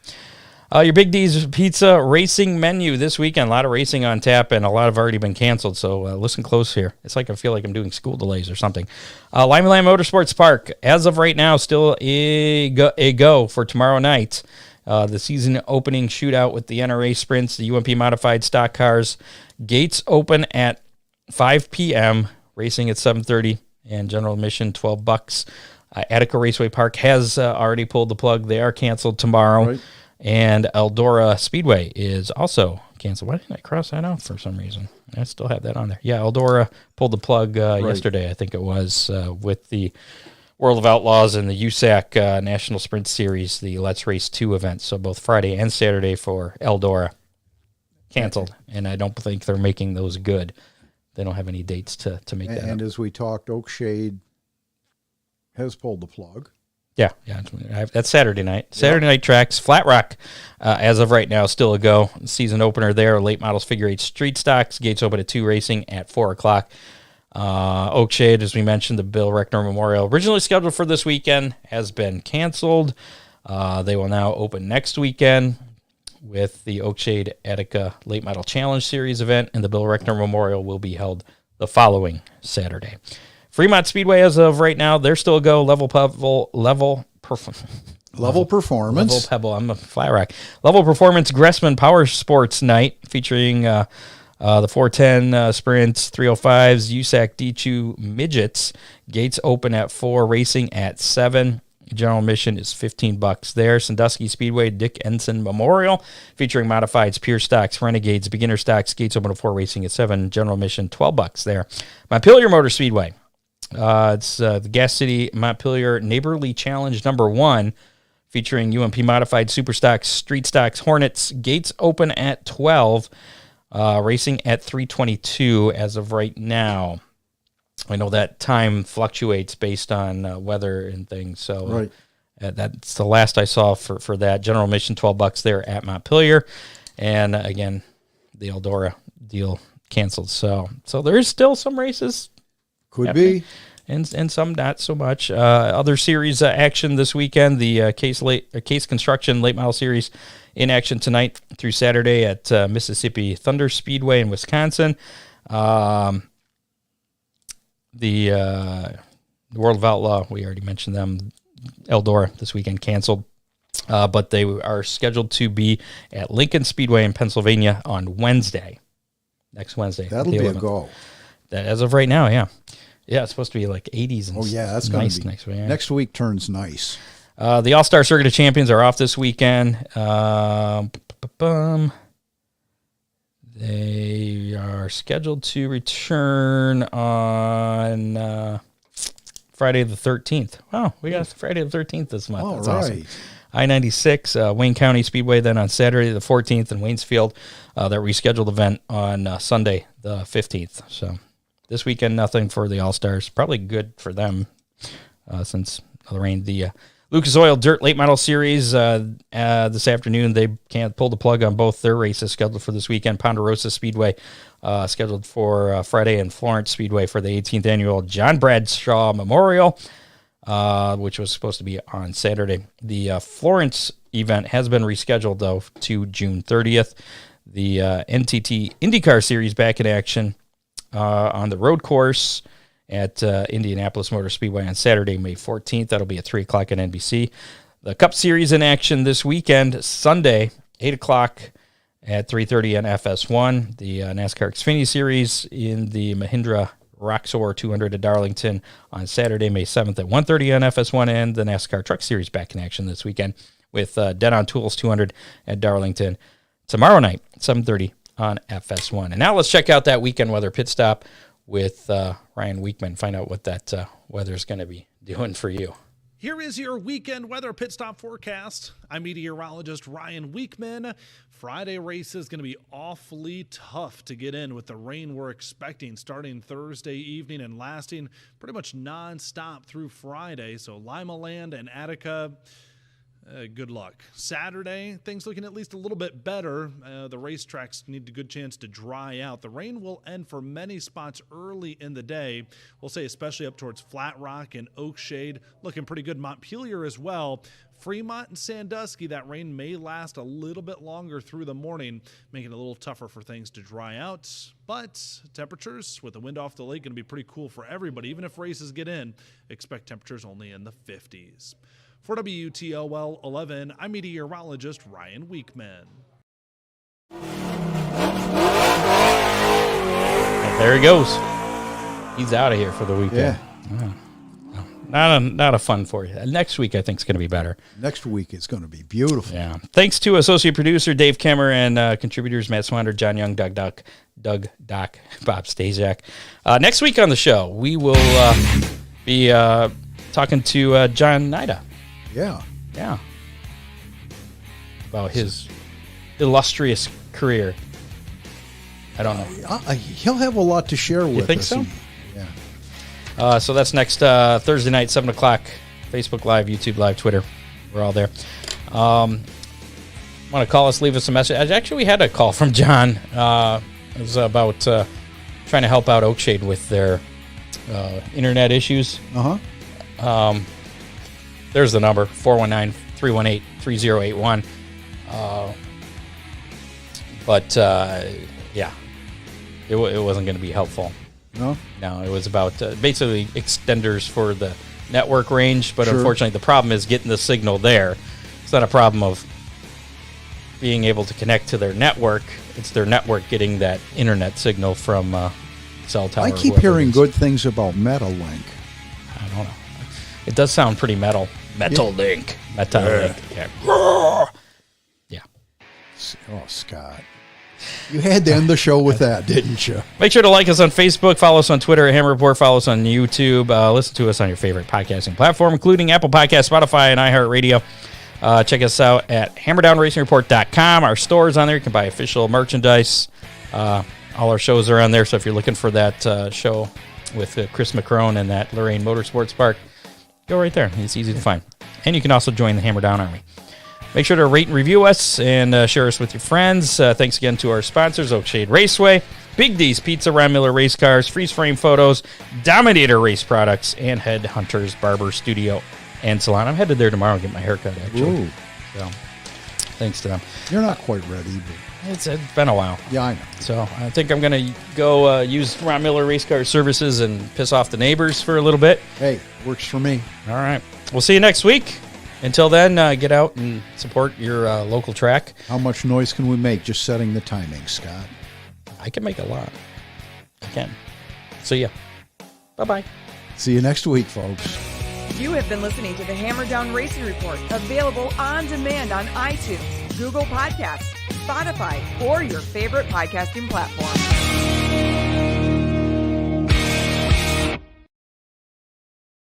Your Big D's Pizza Racing menu this weekend. A lot of racing on tap, and a lot have already been canceled, so listen close here. It's like I feel like I'm doing school delays or something. Limaland Motorsports Park, as of right now, still a go for tomorrow night. The season opening shootout with the NRA Sprints, the UMP Modified Stock Cars. Gates open at 5 p.m., racing at 7:30, and general admission $12. Attica Raceway Park has already pulled the plug. They are canceled tomorrow. Right. And Eldora Speedway is also canceled. Why didn't I cross that out for some reason? I still have that on there. Yeah, Eldora pulled the plug yesterday, I think it was, with the World of Outlaws and the USAC National Sprint Series, the Let's Race 2 event. So both Friday and Saturday for Eldora canceled. And I don't think they're making those good. They don't have any dates to make that And up. as we talked, Oakshade has pulled the plug. Yeah, that's Saturday night. Saturday night tracks. Flat Rock, as of right now, still a go. Season opener there. Late models figure 8 street stocks. Gates open at 2, racing at 4 o'clock. Oakshade, as we mentioned, the Bill Reckner Memorial, originally scheduled for this weekend, has been canceled. They will now open next weekend with the Oakshade Attica Late Model Challenge Series event, and the Bill Reckner Memorial will be held the following Saturday. Fremont Speedway, as of right now, they're still a go. Level Performance. I'm a Flat Rock. Level Performance Gressman Power Sports Night, featuring the 410 Sprints, 305s, USAC D2 Midgets. Gates open at 4, racing at 7. General admission is $15 there. Sandusky Speedway, Dick Ensign Memorial, featuring modifieds, pure stocks, renegades, beginner stocks. Gates open at 4, racing at 7. General admission $12 there. Montpelier Motor Speedway. It's the Gas City Montpelier Neighborly Challenge #1, featuring UMP Modified Super Stocks, Street Stocks, Hornets. Gates open at 12, racing at 3:22 as of right now. I know that time fluctuates based on weather and things, so right. That's the last I saw for that. General admission $12 there at Montpelier, and again, the Eldora deal canceled. So there is still some races. Could happening. be. And some not so much. Other series action this weekend, the Case Construction Late Model Series in action tonight through Saturday at Mississippi Thunder Speedway in Wisconsin. The World of Outlaw, we already mentioned them. Eldora this weekend canceled. But they are scheduled to be at Lincoln Speedway in Pennsylvania on Wednesday. Next Wednesday. That'll be a go. That, as of right now, yeah. Yeah, it's supposed to be like 80s. And that's nice going to be next week. Yeah. Next week turns nice. The All-Star Circuit of Champions are off this weekend. They are scheduled to return on Friday the 13th. Wow, we got Friday the 13th this month. That's awesome. I-96, Wayne County Speedway, then on Saturday the 14th in Waynesfield. That rescheduled event on Sunday the 15th. So this weekend, nothing for the All-Stars. Probably good for them since the rain. The Lucas Oil Dirt Late Model Series this afternoon, they can't pull the plug on both their races scheduled for this weekend. Ponderosa Speedway scheduled for Friday, and Florence Speedway for the 18th annual John Bradshaw Memorial, which was supposed to be on Saturday. The Florence event has been rescheduled, though, to June 30th. The NTT IndyCar Series back in action on the road course at Indianapolis Motor Speedway on Saturday, May 14th. That'll be at 3 o'clock on NBC. The Cup Series in action this weekend, Sunday, 8 o'clock at 3:30 on FS1. The NASCAR Xfinity Series in the Mahindra Roxor 200 at Darlington on Saturday, May 7th at 1:30 on FS1. And the NASCAR Truck Series back in action this weekend with Dead on Tools 200 at Darlington tomorrow night, 7:30 on FS1. And now let's check out that weekend weather pit stop with Ryan Weekman, find out what that weather's going to be doing for you. Here is your weekend weather pit stop forecast. I'm meteorologist Ryan Weekman. Friday race is going to be awfully tough to get in with the rain we're expecting starting Thursday evening and lasting pretty much nonstop through Friday. So Limaland and Attica, good luck. Saturday, things looking at least a little bit better. The racetracks need a good chance to dry out. The rain will end for many spots early in the day. We'll say especially up towards Flat Rock and Oakshade. Looking pretty good. Montpelier as well. Fremont and Sandusky, that rain may last a little bit longer through the morning, making it a little tougher for things to dry out. But temperatures with the wind off the lake going to be pretty cool for everybody. Even if races get in, expect temperatures only in the 50s. For WTOL 11, I'm meteorologist Ryan Weekman. There he goes. He's out of here for the weekend. Yeah. Not a fun for you. Next week, I think, is going to be better. Next week, it's going to be beautiful. Yeah. Thanks to associate producer Dave Kemmer and contributors Matt Swander, John Young, Doug Doc, Bob Stasiak. Next week on the show, we will be talking to John Nida. Yeah. About his illustrious career. I don't know. He'll have a lot to share with us. You think so? Yeah. So that's next Thursday night, 7 o'clock. Facebook Live, YouTube Live, Twitter. We're all there. Want to call us, leave us a message. Actually, we had a call from John. It was about trying to help out Oakshade with their internet issues. There's the number, 419-318-3081. Yeah, it wasn't going to be helpful. No, it was about basically extenders for the network range, but Sure. Unfortunately the problem is getting the signal there. It's not a problem of being able to connect to their network. It's their network getting that internet signal from cell tower. I keep hearing good things about Metalink. I don't know. It does sound pretty metal. Metalink. Metalink. Yeah. Oh, Scott. You had to end the show with that, didn't you? Make sure to like us on Facebook, follow us on Twitter at Hammer Report, follow us on YouTube, listen to us on your favorite podcasting platform, including Apple Podcasts, Spotify, and iHeartRadio. Check us out at HammerdownRacingReport.com. Our store's on there. You can buy official merchandise. All our shows are on there, so if you're looking for that show with Chris McCrone and that Limaland Motorsports Park, go right there. It's easy to find. And you can also join the Hammer Down Army. Make sure to rate and review us and share us with your friends. Thanks again to our sponsors, Oakshade Raceway, Big D's Pizza, Ron Miller Race Cars, Freeze Frame Photos, Dominator Race Products, and Headhunters Barber Studio and Salon. I'm headed there tomorrow to get my haircut, actually. Ooh. So, thanks to them. You're not quite ready, but It's been a while. yeah, I know. So I think I'm going to go use Ron Miller Race Car Services and piss off the neighbors for a little bit. Hey, works for me. All right. We'll see you next week. Until then, get out and support your local track. How much noise can we make just setting the timing, Scott? I can make a lot. I can. So, yeah. Bye-bye. See you next week, folks. You have been listening to the Hammer Down Racing Report, available on demand on iTunes, Google Podcasts, Spotify, or your favorite podcasting platform.